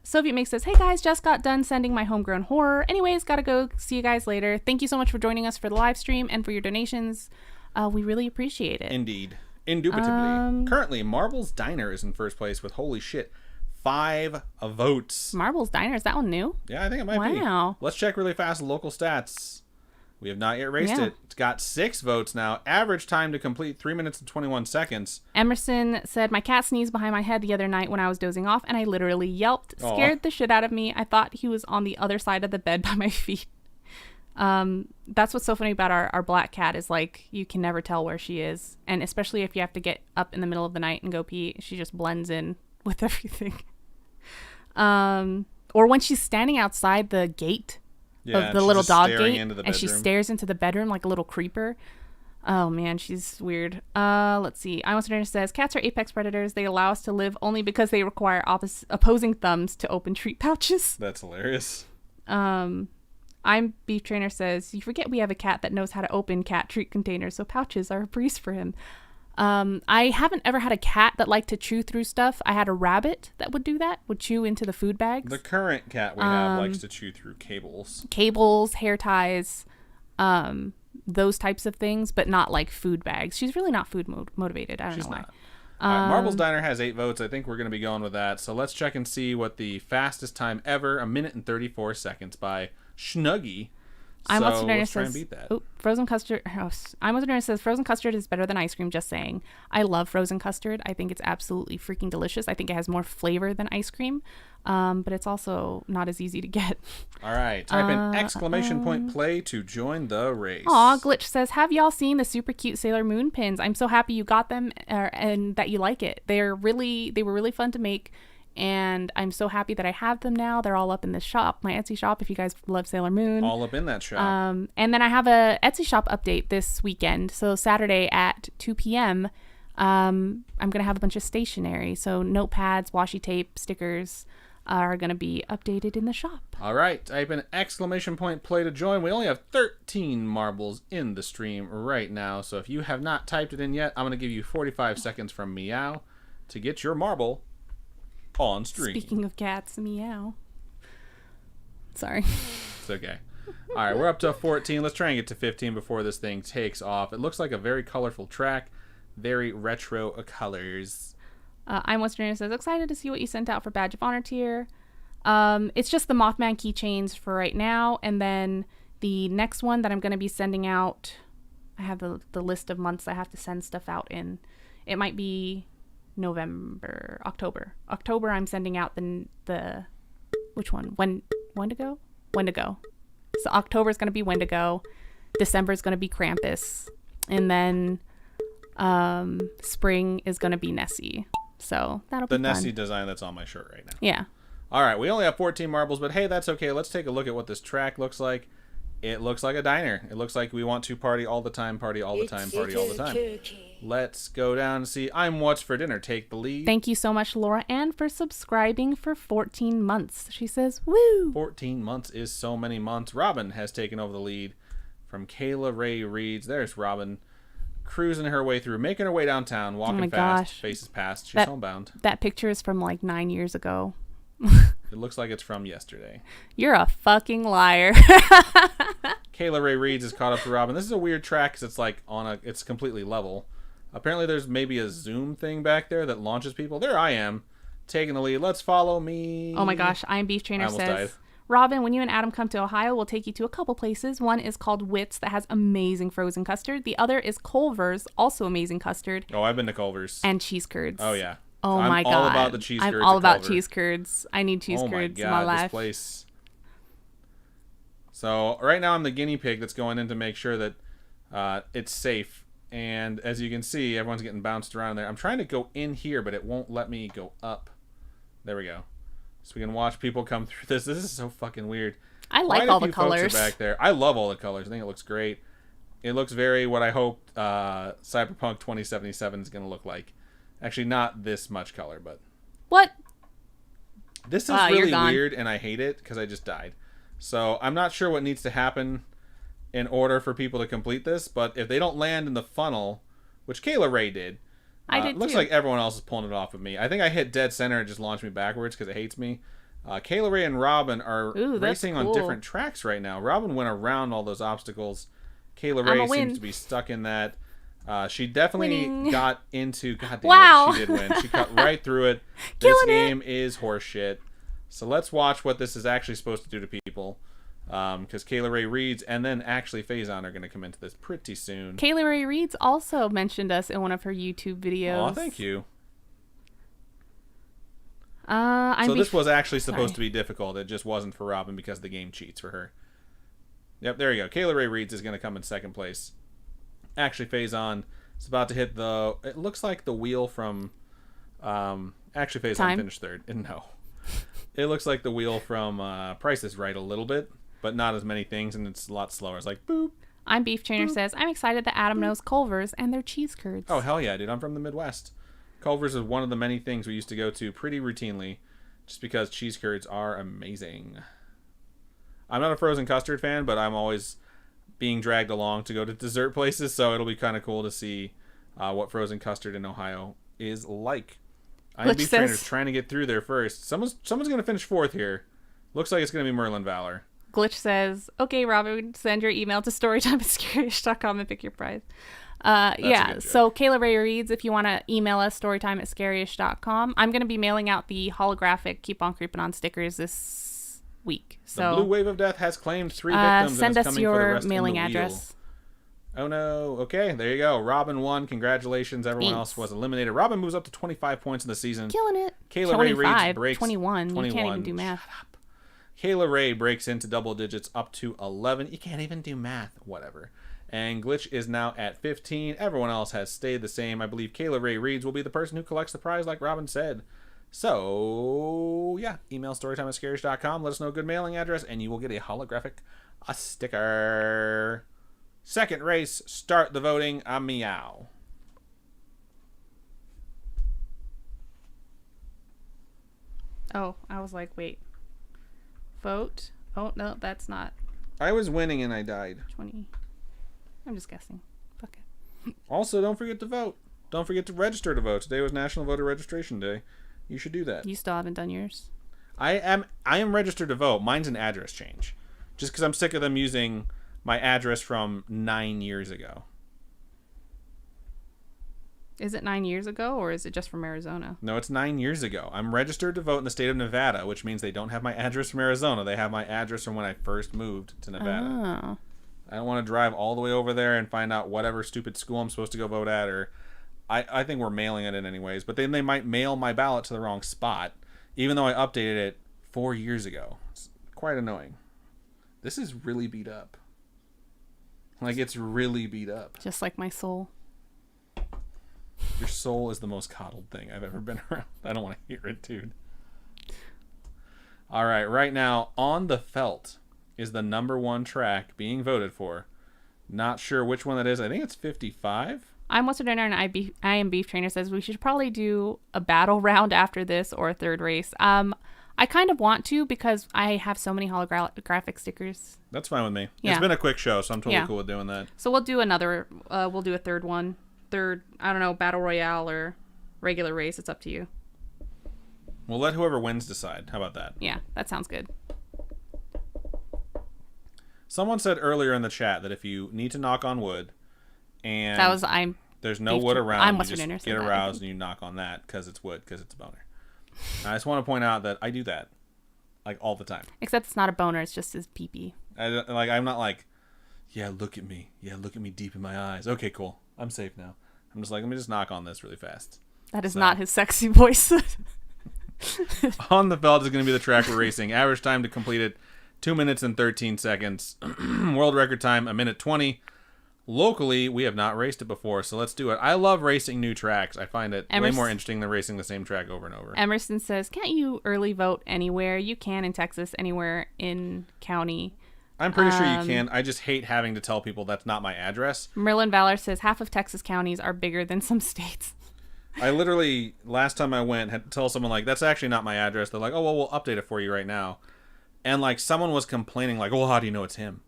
Soviet Mix says, hey guys, just got done sending my homegrown horror. Anyways, gotta go. See you guys later. Thank you so much for joining us for the live stream and for your donations. We really appreciate it. Indeed. Indubitably. Currently, Marble's Diner is in first place with, holy shit, 5 votes. Marble's Diner, is that one new? Yeah, I think it might be. Wow. Let's check really fast local stats. We have not yet raced it. It's got 6 votes now. Average time to complete 3 minutes and 21 seconds. Emerson said, my cat sneezed behind my head the other night when I was dozing off, and I literally yelped. Scared the shit out of me. I thought he was on the other side of the bed by my feet. That's what's so funny about our black cat is, like, you can never tell where she is. And especially if you have to get up in the middle of the night and go pee, she just blends in with everything. Or when she's standing outside the gate of the little dog gate and she stares into the bedroom like a little creeper. Oh man, she's weird. Let's see. I was says cats are apex predators. They allow us to live only because they require opposing thumbs to open treat pouches. That's hilarious. I'm Beef Trainer says, you forget we have a cat that knows how to open cat treat containers, so pouches are a breeze for him. I haven't ever had a cat that liked to chew through stuff. I had a rabbit that would do that, would chew into the food bags. The current cat we have likes to chew through cables. Cables, hair ties, those types of things, but not like food bags. She's really not food motivated. I don't know why. Not. All right, Marbles Diner has 8 votes. I think we're going to be going with that. So let's check and see what the fastest time ever, 1 minute and 34 seconds by Snuggie. I'm What's Dinner let's try says, and beat that. Frozen custard. I'm What's Dinner says frozen custard is better than ice cream. Just saying. I love frozen custard. I think it's absolutely freaking delicious. I think it has more flavor than ice cream, but it's also not as easy to get. All right, type in exclamation point play to join the race. Aw, Glitch says, have y'all seen the super cute Sailor Moon pins? I'm so happy you got them and that you like it. They were really fun to make. And I'm so happy that I have them now. They're all up in this shop, my Etsy shop, if you guys love Sailor Moon. All up in that shop. And then I have a Etsy shop update this weekend. So Saturday at 2 p.m., I'm going to have a bunch of stationery. So notepads, washi tape, stickers are going to be updated in the shop. All right. Type in exclamation point play to join. We only have 13 marbles in the stream right now. So if you have not typed it in yet, I'm going to give you 45 seconds from Meow to get your marble on stream. Speaking of cats, Meow. Sorry. It's okay. All right, we're up to 14. Let's try and get to 15 before this thing takes off. It looks like a very colorful track. Very retro colors. I'm Western says, excited to see what you sent out for Badge of Honor tier. It's just the Mothman keychains for right now. And then the next one that I'm going to be sending out, I have the list of months I have to send stuff out in. It might be October. I'm sending out the which one? Wendigo? Wendigo. So October is going to be Wendigo. December is going to be Krampus. And then spring is going to be Nessie. So that'll be fun. The Nessie design that's on my shirt right now. Yeah. All right, we only have 14 marbles, but hey, that's okay. Let's take a look at what this track looks like. It looks like a diner. It looks like we want to party all the time, party all the time, party all the time. Let's go down and see I'm What's for Dinner. Take the lead. Thank you so much, Laura, and for subscribing for 14 months. She says, woo! 14 months is so many months. Robin has taken over the lead from Kayla Ray Reeds. There's Robin cruising her way through, making her way downtown, walking fast, faces past. She's homebound. That picture is from like 9 years ago. It looks like it's from yesterday. You're a fucking liar. Kayla Ray Reeds is caught up to Robin. This is a weird track because it's like it's completely level. Apparently there's maybe a zoom thing back there that launches people. There I am, taking the lead. Let's follow me. Oh my gosh, I'm Beef Trainer says, Robin, when you and Adam come to Ohio, we'll take you to a couple places. One is called Wits that has amazing frozen custard. The other is Culver's, also amazing custard. Oh, I've been to Culver's. And cheese curds. Oh yeah. Oh my God. I'm all about the cheese curds. I'm all about cheese curds. I need cheese curds in my life. This place. So right now I'm the guinea pig that's going in to make sure that it's safe. And as you can see, everyone's getting bounced around there. I'm trying to go in here, but it won't let me go up. There we go. So we can watch people come through this. This is so fucking weird. I like all the colors. Folks are back there. I love all the colors. I think it looks great. It looks very what I hope Cyberpunk 2077 is going to look like. Actually, not this much color, but... What? This is really weird, and I hate it because I just died. So I'm not sure what needs to happen in order for people to complete this, but if they don't land in the funnel, which Kayla Ray did, it looks like everyone else is pulling it off of me. I think I hit dead center and just launched me backwards because it hates me. Kayla Ray and Robin are racing on different tracks right now. Robin went around all those obstacles. Kayla Ray seems to be stuck in that. She definitely got into... God damn it, she did win. She cut right through it. This game is horseshit. So let's watch what this is actually supposed to do to people. Because Kayla Ray Reeds and then Ashley Faison are going to come into this pretty soon. Kayla Ray Reeds also mentioned us in one of her YouTube videos. Oh, thank you. This was actually supposed to be difficult. It just wasn't for Robin because the game cheats for her. Yep, there you go. Kayla Ray Reeds is going to come in second place. Ashley Faison is about to hit the... It looks like the wheel from... Ashley Faison finished third. No. It looks like the wheel from Price is Right a little bit, but not as many things, and it's a lot slower. It's like, boop. I'm Beef Trainer says, I'm excited that Adam knows Culver's and their cheese curds. Oh, hell yeah, dude. I'm from the Midwest. Culver's is one of the many things we used to go to pretty routinely just because cheese curds are amazing. I'm not a frozen custard fan, but I'm always being dragged along to go to dessert places, so it'll be kind of cool to see what frozen custard in Ohio is like. I'm Beef Trainer's trying to get through there first. Someone's going to finish fourth here. Looks like it's going to be Merlin Valor. Glitch says, okay, Robin, send your email to storytime@scaryish.com and pick your prize. So Kayla Ray Reeds, if you want to email us, storytime@scaryish.com. I'm going to be mailing out the holographic Keep On Creeping On stickers this week. So the blue wave of death has claimed 3 victims. Send and us your mailing address. Oh no. Okay, there you go. Robin won. Congratulations. Everyone else was eliminated. Robin moves up to 25 points in the season. Killing it. Kayla Ray Reeds breaks 21. You can't even do math. Shut up. Kayla Ray breaks into double digits up to 11. You can't even do math. Whatever. And Glitch is now at 15. Everyone else has stayed the same. I believe Kayla Ray Reeds will be the person who collects the prize like Robin said. So, yeah. Email storytime@scaryish.com. Let us know a good mailing address, and you will get a holographic sticker. Second race. Start the voting. A meow. Oh, I was like, wait. Vote? Oh, no, that's not. I was winning and I died. 20. I'm just guessing. Fuck it. Also, don't forget to vote. Don't forget to register to vote. Today was National Voter Registration Day. You should do that. You still haven't done yours? I am registered to vote. Mine's an address change. Just because I'm sick of them using my address from 9 years ago. Is it 9 years ago, or is it just from Arizona? No, it's 9 years ago. I'm registered to vote in the state of Nevada, which means they don't have my address from Arizona. They have my address from when I first moved to Nevada. Oh. I don't want to drive all the way over there and find out whatever stupid school I'm supposed to go vote at, or I think we're mailing it in anyways, but then they might mail my ballot to the wrong spot, even though I updated it 4 years ago. It's quite annoying. This is really beat up. Like, it's really beat up. Just like my soul. Your soul is the most coddled thing I've ever been around. I don't want to hear it, dude. All right, right now, On the Felt is the #1 track being voted for. Not sure which one that is. I think it's 55. I'm What's for Dinner, and I am Beef Trainer says we should probably do a battle round after this or a third race. I kind of want to because I have so many holographic stickers. That's fine with me. Yeah. It's been a quick show, so I'm totally cool with doing that. So we'll do another. We'll do a third one. I don't know, battle royale or regular race. It's up to you. We'll let whoever wins decide. How about that? Yeah, that sounds good. Someone said earlier in the chat that if you need to knock on wood and there's no wood around, you just get aroused and you knock on that because it's wood, because it's a boner. I just want to point out that I do that like all the time. Except it's not a boner, it's just his pee-pee. I'm not like, yeah, look at me. Yeah, look at me deep in my eyes. Okay, cool. I'm safe now. I'm just like, let me just knock on this really fast. That is not his sexy voice. On the Felt is going to be the track we're racing. Average time to complete it, 2 minutes and 13 seconds. World record time, 1:20. Locally, we have not raced it before, so let's do it. I love racing new tracks. I find it way more interesting than racing the same track over and over. Emerson says, can't you early vote anywhere? You can in Texas, anywhere in county. I'm pretty sure you can. I just hate having to tell people that's not my address. Merlin Valor says, half of Texas counties are bigger than some states. I literally, last time I went, had to tell someone, like, that's actually not my address. They're like, oh, well, we'll update it for you right now. And, like, someone was complaining, like, well, how do you know it's him?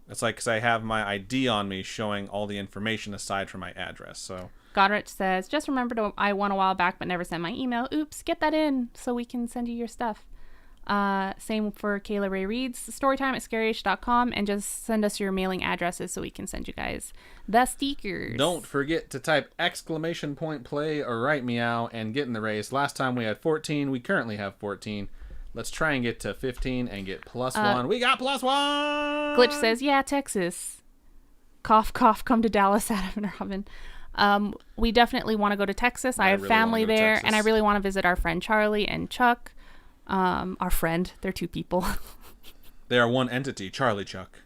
It's like, because I have my ID on me showing all the information aside from my address. So Godrich says, just remembered I won a while back but never sent my email. Oops, get that in so we can send you your stuff. Same for Kayla Ray Reeds. Storytime@scaryish.com, and just send us your mailing addresses so we can send you guys the stickers. Don't forget to type !play or write meow and get in the race. Last time we had 14. We currently have 14. Let's try and get to 15 and get +1. We got +1! Glitch says, yeah, Texas. Cough, cough, come to Dallas, Adam and Robin. We definitely want to go to Texas. I have really family wanna go to there, Texas. and I really want to visit our friend Charlie and Chuck. Our friend. They're 2 people. They are one entity. Charlie Chuck.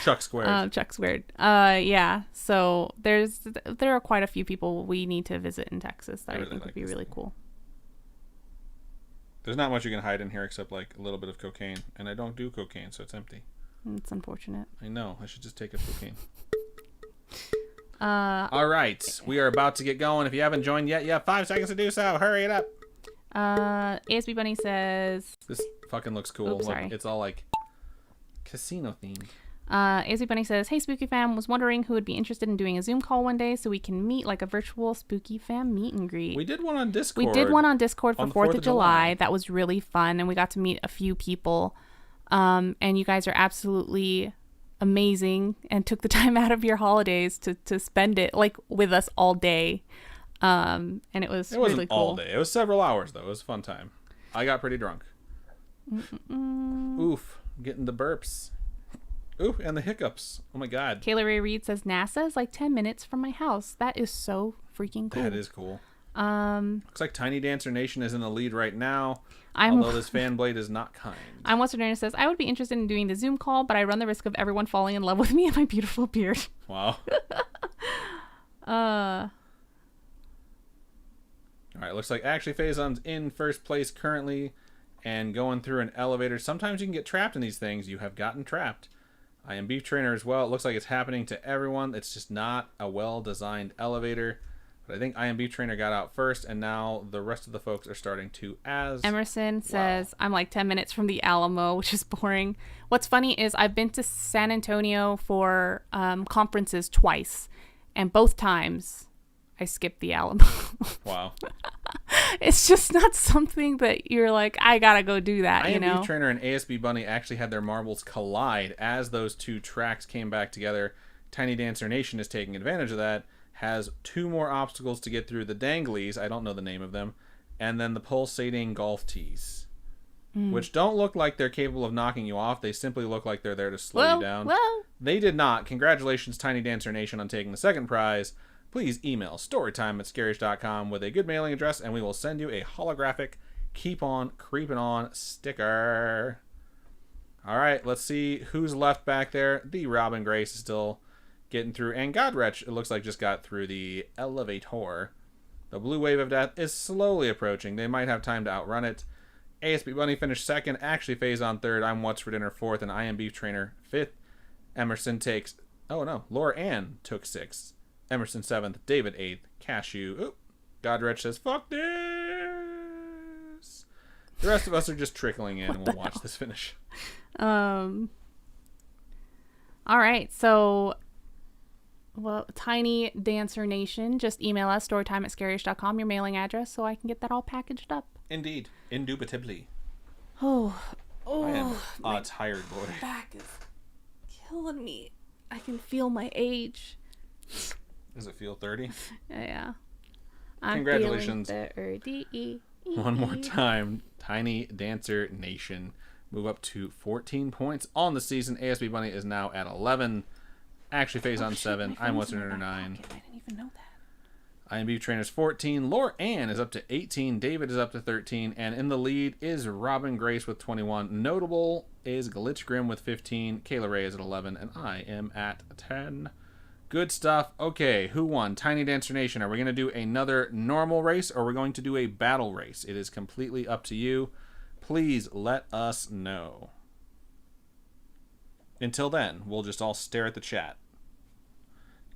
Chuck squared. Chuck squared. Yeah. So there are quite a few people we need to visit in Texas that I really think would like be this really thing. cool. There's not much you can hide in here except like a little bit of cocaine. And I don't do cocaine, so it's empty. It's unfortunate. I know. I should just take up cocaine. All right. We are about to get going. If you haven't joined yet, you have 5 seconds to do so. Hurry it up. ASB Bunny says... This fucking looks cool. Oops, sorry. Look, it's all like casino themed. ASB Bunny says, hey, Spooky Fam, was wondering who would be interested in doing a Zoom call one day so we can meet like a virtual Spooky Fam meet and greet. We did one on Discord. We did one on Discord for on the 4th of July. That was really fun, and we got to meet a few people. And you guys are absolutely amazing and took the time out of your holidays to spend it like with us all day. And it wasn't really cool. all day. It was several hours, though. It was a fun time. I got pretty drunk. Oof. Getting the burps. Ooh, and the hiccups. Oh, my God. Kayla Ray Reed says, NASA is like 10 minutes from my house. That is so freaking cool. That is cool. Looks like Tiny Dancer Nation is in the lead right now, although this fan blade is not kind. I'm Western Nerd says, I would be interested in doing the Zoom call, but I run the risk of everyone falling in love with me and my beautiful beard. Wow. All right, looks like Actually Faison's in first place currently and going through an elevator. Sometimes you can get trapped in these things. You have gotten trapped. I am Beef Trainer as well. It looks like it's happening to everyone. It's just not a well-designed elevator. But I think I am Beef Trainer got out first, and now the rest of the folks are starting to as. Emerson says, I'm like 10 minutes from the Alamo, which is boring. What's funny is I've been to San Antonio for conferences twice, and both times I skipped the Alamo. Wow. It's just not something that you're like, I gotta go do that, I you am know? Beef Trainer and ASB Bunny actually had their marbles collide as those two tracks came back together. Tiny Dancer Nation is taking advantage of that. Has 2 more obstacles to get through: the danglies, I don't know the name of them, and then the pulsating golf tees, which don't look like they're capable of knocking you off. They simply look like they're there to slow you down. Whoa. They did not. Congratulations, Tiny Dancer Nation, on taking the second prize. Please email storytime@scaryish.com with a good mailing address, and we will send you a holographic Keep On Creeping On sticker. All right, let's see who's left back there. The Robin Grace is still getting through, and Godwretch, it looks like, just got through the elevator. The Blue Wave of Death is slowly approaching. They might have time to outrun it. ASB Bunny finished second. Actually Phase on third. I'm What's for Dinner fourth, and I am Beef Trainer fifth. Emerson takes... Oh, no. Laura Ann took sixth. Emerson seventh. David eighth. Cashew... Oop. Godwretch says, fuck this! The rest of us are just trickling in, and we'll watch this finish. All right, so... Well, Tiny Dancer Nation, just email us, storytime@scaryish.com, your mailing address, so I can get that all packaged up. Indeed. Indubitably. Oh, I am a tired boy. Back is killing me. I can feel my age. Does it feel 30? Yeah. I'm Congratulations. 30. One more time. Tiny Dancer Nation move up to 14 points on the season. ASB Bunny is now at 11. Actually Phase on 7. I'm Western Under 9. I didn't even know that. I am Beef Trainer's 14. Laura Ann is up to 18. David is up to 13. And in the lead is Robin Grace with 21. Notable is Glitch Grim with 15. Kayla Ray is at 11. And I am at 10. Good stuff. Okay, who won? Tiny Dancer Nation. Are we going to do another normal race, or are we going to do a battle race? It is completely up to you. Please let us know. Until then, we'll just all stare at the chat.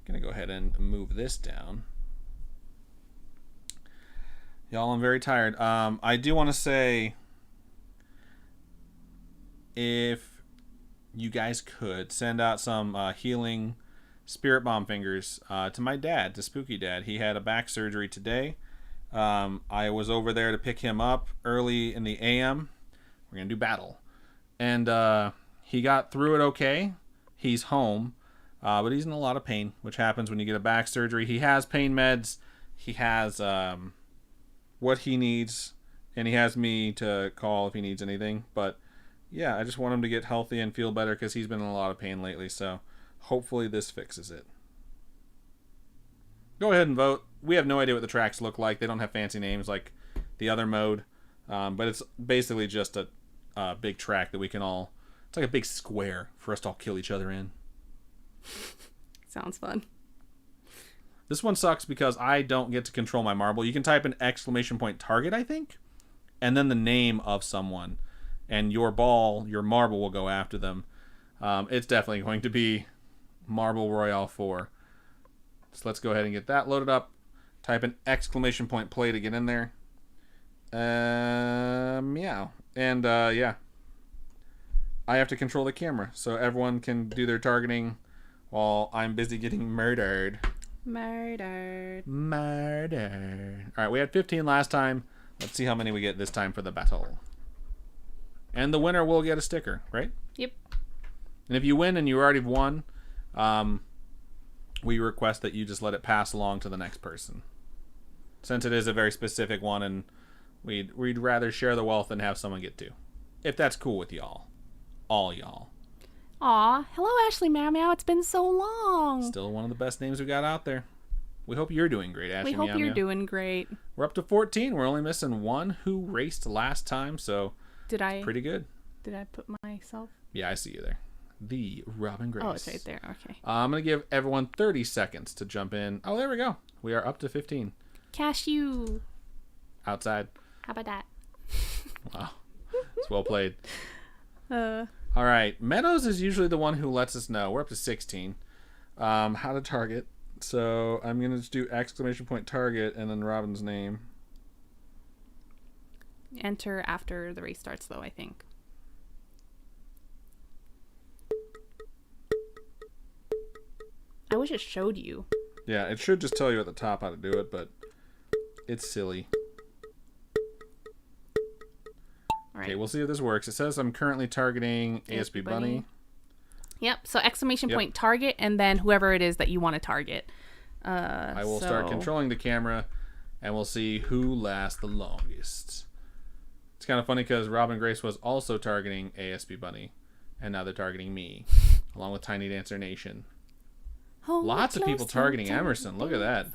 Gonna go ahead and move this down. Y'all, I'm very tired. I do want to say, if you guys could send out some healing spirit bomb fingers to my dad, to Spooky Dad. He had a back surgery today. I was over there to pick him up early in the AM. We're gonna do battle, and he got through it okay. He's home, but he's in a lot of pain, which happens when you get a back surgery. He has pain meds. He has what he needs And he has me to call if he needs anything. But yeah, I just want him to get healthy and feel better because he's been in a lot of pain lately. So hopefully this fixes it. Go ahead and vote. We have no idea what the tracks look like. They don't have fancy names like the other mode. But it's basically just a big track that we can all... It's like a big square for us to all kill each other in. Sounds fun. This one sucks because I don't get to control my marble. You can type an ! target, I think, and then the name of someone, and your marble will go after them. It's definitely going to be Marble Royale 4. So let's go ahead and get that loaded up. Type an ! play to get in there. Meow. And yeah. I have to control the camera, so everyone can do their targeting while I'm busy getting murdered. Murdered. Alright, we had 15 last time. Let's see how many we get this time for the battle. And the winner will get a sticker, right? Yep. And if you win and you already won, we request that you just let it pass along to the next person. Since it is a very specific one, and we'd rather share the wealth than have someone get two. If that's cool with y'all. All y'all. Aw, hello Ashley Meow Meow. It's been so long. Still one of the best names we got out there. We hope you're doing great, Ashley Meow Meow. We hope you're doing great. We're up to 14. We're only missing one who raced last time, so pretty good. Did I put myself? Yeah, I see you there. The Robin Grace. Oh, it's right there. Okay. I'm going to give everyone 30 seconds to jump in. Oh, there we go. We are up to 15. Cashew. Outside. How about that? Wow. It's well played. All right. Meadows is usually the one who lets us know. We're up to 16. How to target. So I'm going to just do ! target and then Robin's name. Enter after the race starts, though, I think. I wish it showed you. Yeah, it should just tell you at the top how to do it, but it's silly. Right. Okay, we'll see if this works. It says I'm currently targeting ASB Bunny. Yep, so ! target, and then whoever it is that you want to target. I will start controlling the camera, and we'll see who lasts the longest. It's kind of funny because Robin Grace was also targeting ASB Bunny, and now they're targeting me, along with Tiny Dancer Nation. Lots of people targeting Emerson. Look at that.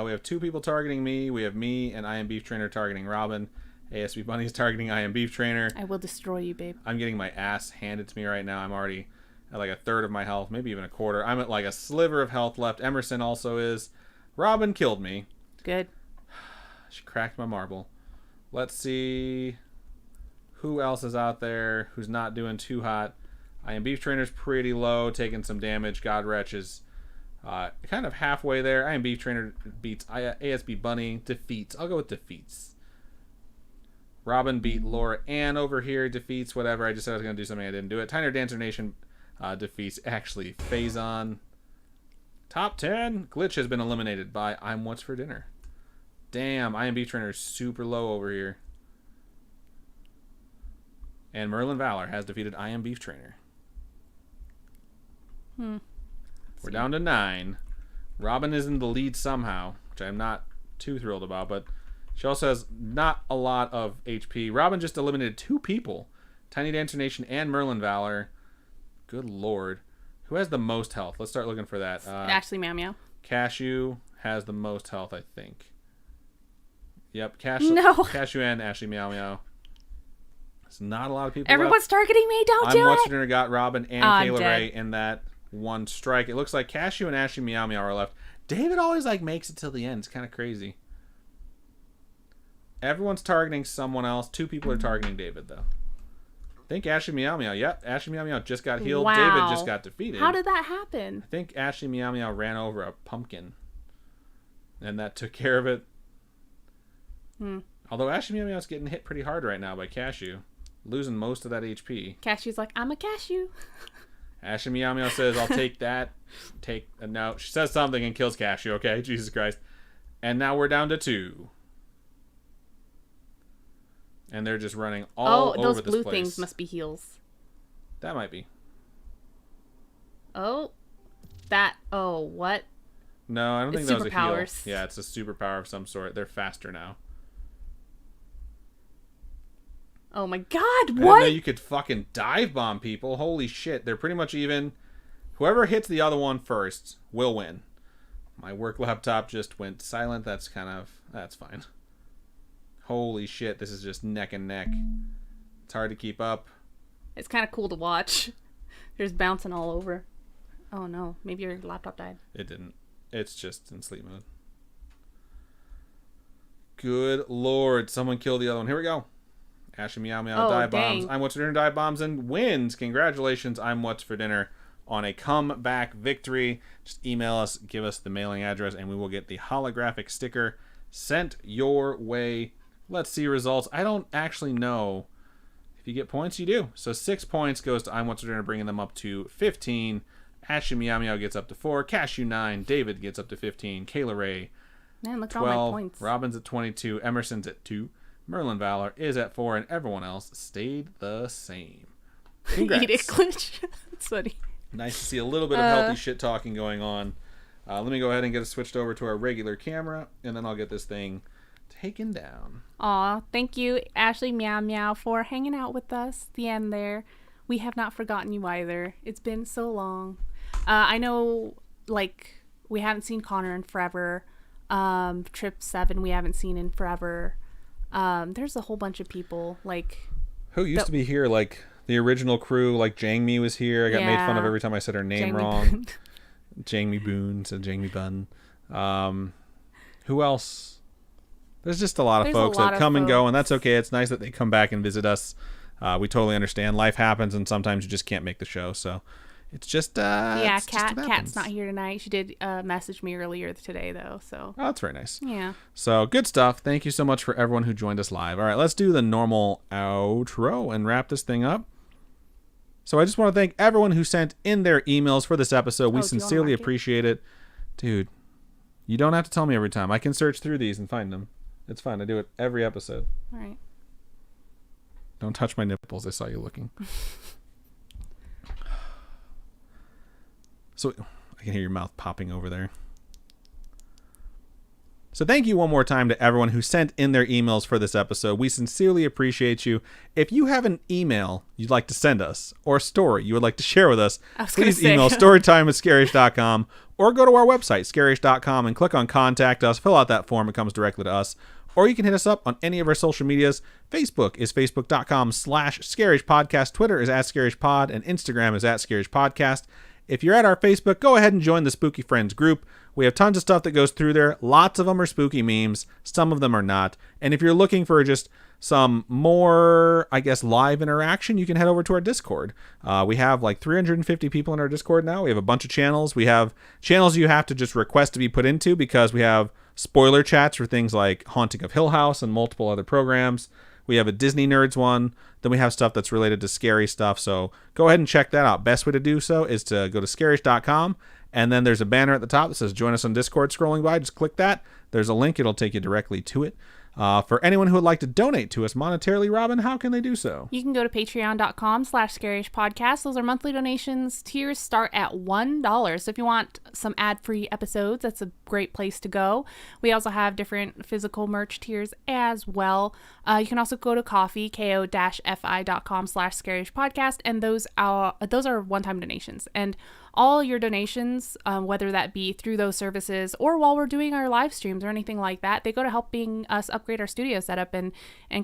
We have 2 people targeting me. We have me and I Am Beef Trainer targeting Robin. ASB Bunny's targeting I Am Beef Trainer. I will destroy you, babe. I'm getting my ass handed to me right now. I'm already at like a third of my health, maybe even a quarter. I'm at like a sliver of health left. Emerson also is. Robin killed me. Good. She cracked my marble. Let's see who else is out there who's not doing too hot. I Am Beef Trainer's pretty low, taking some damage. Godwretch is kind of halfway there. I Am Beef Trainer beats ASB Bunny. Defeats. I'll go with defeats. Robin beat Laura Ann over here. Defeats. Whatever. I just said I was going to do something. I didn't do it. Tiny Dancer Nation defeats actually Phazon. Top 10. Glitch has been eliminated by I'm What's for Dinner. Damn. I Am Beef Trainer is super low over here. And Merlin Valor has defeated I Am Beef Trainer. We're down to 9. Robin is in the lead somehow, which I'm not too thrilled about, but she also has not a lot of HP. Robin just eliminated 2 people. Tiny Dancer Nation and Merlin Valor. Good lord. Who has the most health? Let's start looking for that. Ashley Meow Meow. Cashew has the most health, I think. Yep, No. Cashew and Ashley Meow Meow. There's not a lot of people Everyone's left. targeting me. Don't do it. I'm What's for Dinner got Robin and Kayla dead. Ray in that one strike. It looks like Cashew and Ashley Meow Meow are left. David always makes it till the end. It's kind of crazy. Everyone's targeting someone else. 2 people are targeting David, though. I think Ashley Meow Meow. Yep, Ashley Meow Meow just got healed. Wow. David just got defeated. How did that happen? I think Ashley Meow Meow ran over a pumpkin. And that took care of it. Although Ashley Meow Meow's getting hit pretty hard right now by Cashew. Losing most of that HP. Cashew's like, I'm a cashew. Ashley Meow Meow says, I'll take that. No, she says something and kills Cashew, okay? Jesus Christ. And now we're down to 2. And they're just running all over this place. Oh, those blue things must be heals. That might be. Oh, what? No, I don't think It's that was a heal. superpowers. Yeah, it's a superpower of some sort. They're faster now. Oh my god, I didn't what? know you could fucking dive bomb people. Holy shit. They're pretty much even. Whoever hits the other one first will win. My work laptop just went silent. That's fine. Holy shit, this is just neck and neck. It's hard to keep up. It's kind of cool to watch. They're just bouncing all over. Oh no, maybe your laptop died. It didn't. It's just in sleep mode. Good lord, someone killed the other one. Here we go. Ashley Meow Meow dive bombs. I'm What's for Dinner dive bombs and wins. Congratulations, I'm What's for Dinner on a comeback victory. Just email us, give us the mailing address, and we will get the holographic sticker sent your way. Let's see results. I don't actually know if you get points. You do. So 6 points goes to I'm What's for Dinner, bringing them up to 15. Ashley Meow Meow gets up to 4. Cashew 9. David gets up to 15. Kayla Ray Man, look at 12. all my points. Robin's at 22. Emerson's at 2. Merlin Valor is at 4, and everyone else stayed the same. Congrats. Eat it, glitch. It's funny. Nice to see a little bit of healthy shit talking going on. Let me go ahead and get it switched over to our regular camera, and then I'll get this thing taken down. Aw, thank you, Ashley Meow Meow, for hanging out with us at the end there. We have not forgotten you either. It's been so long. I know, like, we haven't seen Connor in forever. Trip 7 we haven't seen in forever. There's a whole bunch of people, like... Who used to be here, like... The original crew, like Jangmi was here. I got made fun of every time I said her name wrong. Jangmi Boone, said Jangmi Bun. Who else? There's just a lot of folks that come and go, and that's okay. It's nice that they come back and visit us. We totally understand. Life happens, and sometimes you just can't make the show. So it's just Kat's not here tonight. She did message me earlier today, though. So that's very nice. Yeah. So good stuff. Thank you so much for everyone who joined us live. All right, let's do the normal outro and wrap this thing up. So I just want to thank everyone who sent in their emails for this episode. We sincerely appreciate it. Dude, you don't have to tell me every time. I can search through these and find them. It's fine. I do it every episode. All right. Don't touch my nipples. I saw you looking. So I can hear your mouth popping over there. So thank you one more time to everyone who sent in their emails for this episode. We sincerely appreciate you. If you have an email you'd like to send us or a story you would like to share with us, please email storytime@scaryish.com or go to our website, scaryish.com, and click on Contact Us. Fill out that form. It comes directly to us. Or you can hit us up on any of our social medias. Facebook is facebook.com/scaryish podcast. Twitter is @scaryish_pod, and Instagram is @scaryish podcast. If you're at our Facebook, go ahead and join the Spooky Friends group. We have tons of stuff that goes through there. Lots of them are spooky memes. Some of them are not. And if you're looking for just some more, I guess, live interaction, you can head over to our Discord. We have like 350 people in our Discord now. We have a bunch of channels. We have channels you have to just request to be put into because we have spoiler chats for things like Haunting of Hill House and multiple other programs. We have a Disney Nerds one. Then we have stuff that's related to scary stuff. So go ahead and check that out. Best way to do so is to go to scaryish.com. And then there's a banner at the top that says join us on Discord. Scrolling by, just click that. There's a link. It'll take you directly to it. For anyone who would like to donate to us monetarily, Robin, how can they do so? You can go to patreon.com/Scaryish Podcast. Those are monthly donations. Tiers start at $1. So if you want some ad-free episodes, that's a great place to go. We also have different physical merch tiers as well. You can also go to Ko-fi, ko-fi.com/Scaryish Podcast, and those are one-time donations. And all your donations, whether that be through those services or while we're doing our live streams or anything like that, they go to helping us upgrade our studio setup and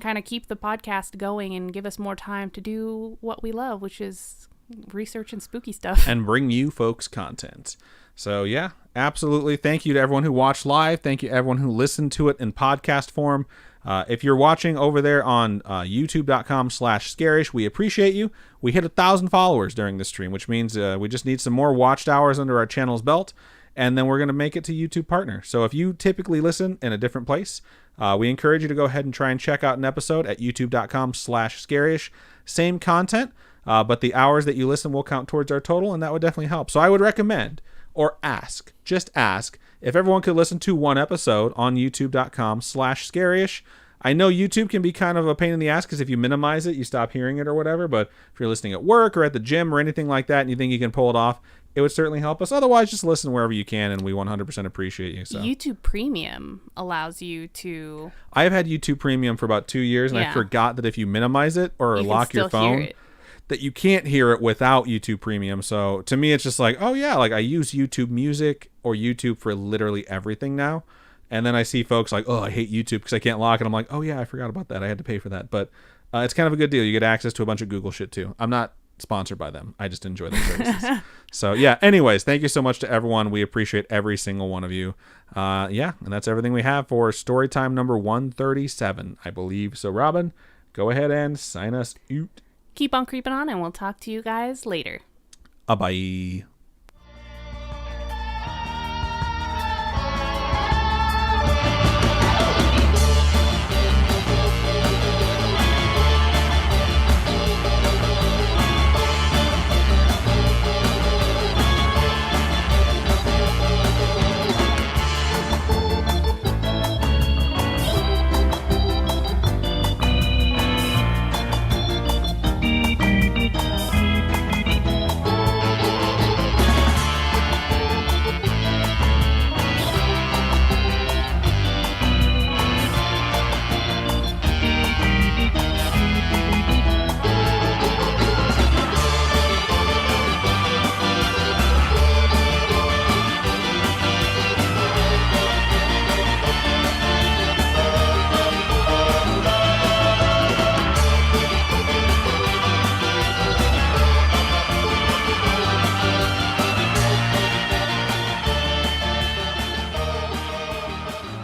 kind of keep the podcast going and give us more time to do what we love, which is research and spooky stuff. And bring you folks content. So yeah, absolutely. Thank you to everyone who watched live. Thank you to everyone who listened to it in podcast form. If you're watching over there on youtube.com/Scaryish, we appreciate you. We hit 1,000 followers during the stream, which means we just need some more watched hours under our channel's belt, and then we're going to make it to YouTube Partner. So if you typically listen in a different place, we encourage you to go ahead and try and check out an episode at youtube.com/Scaryish. Same content, but the hours that you listen will count towards our total, and that would definitely help. So I would recommend, or just ask, if everyone could listen to one episode on youtube.com/Scaryish. I know YouTube can be kind of a pain in the ass because if you minimize it, you stop hearing it or whatever. But if you're listening at work or at the gym or anything like that and you think you can pull it off, it would certainly help us. Otherwise, just listen wherever you can, and we 100% appreciate you. So YouTube Premium allows you to... I have had YouTube Premium for about 2 years, and I forgot that if you minimize it or lock your phone, that you can't hear it without YouTube Premium. So to me, it's just like, oh yeah, like I use YouTube Music or YouTube for literally everything now. And then I see folks like, oh, I hate YouTube because I can't lock it. I'm like, oh yeah, I forgot about that. I had to pay for that. But it's kind of a good deal. You get access to a bunch of Google shit too. I'm not sponsored by them. I just enjoy their services. So yeah, anyways, thank you so much to everyone. We appreciate every single one of you. And that's everything we have for Storytime number 137, I believe. So Robin, go ahead and sign us out. Keep on creeping on, and we'll talk to you guys later. Bye.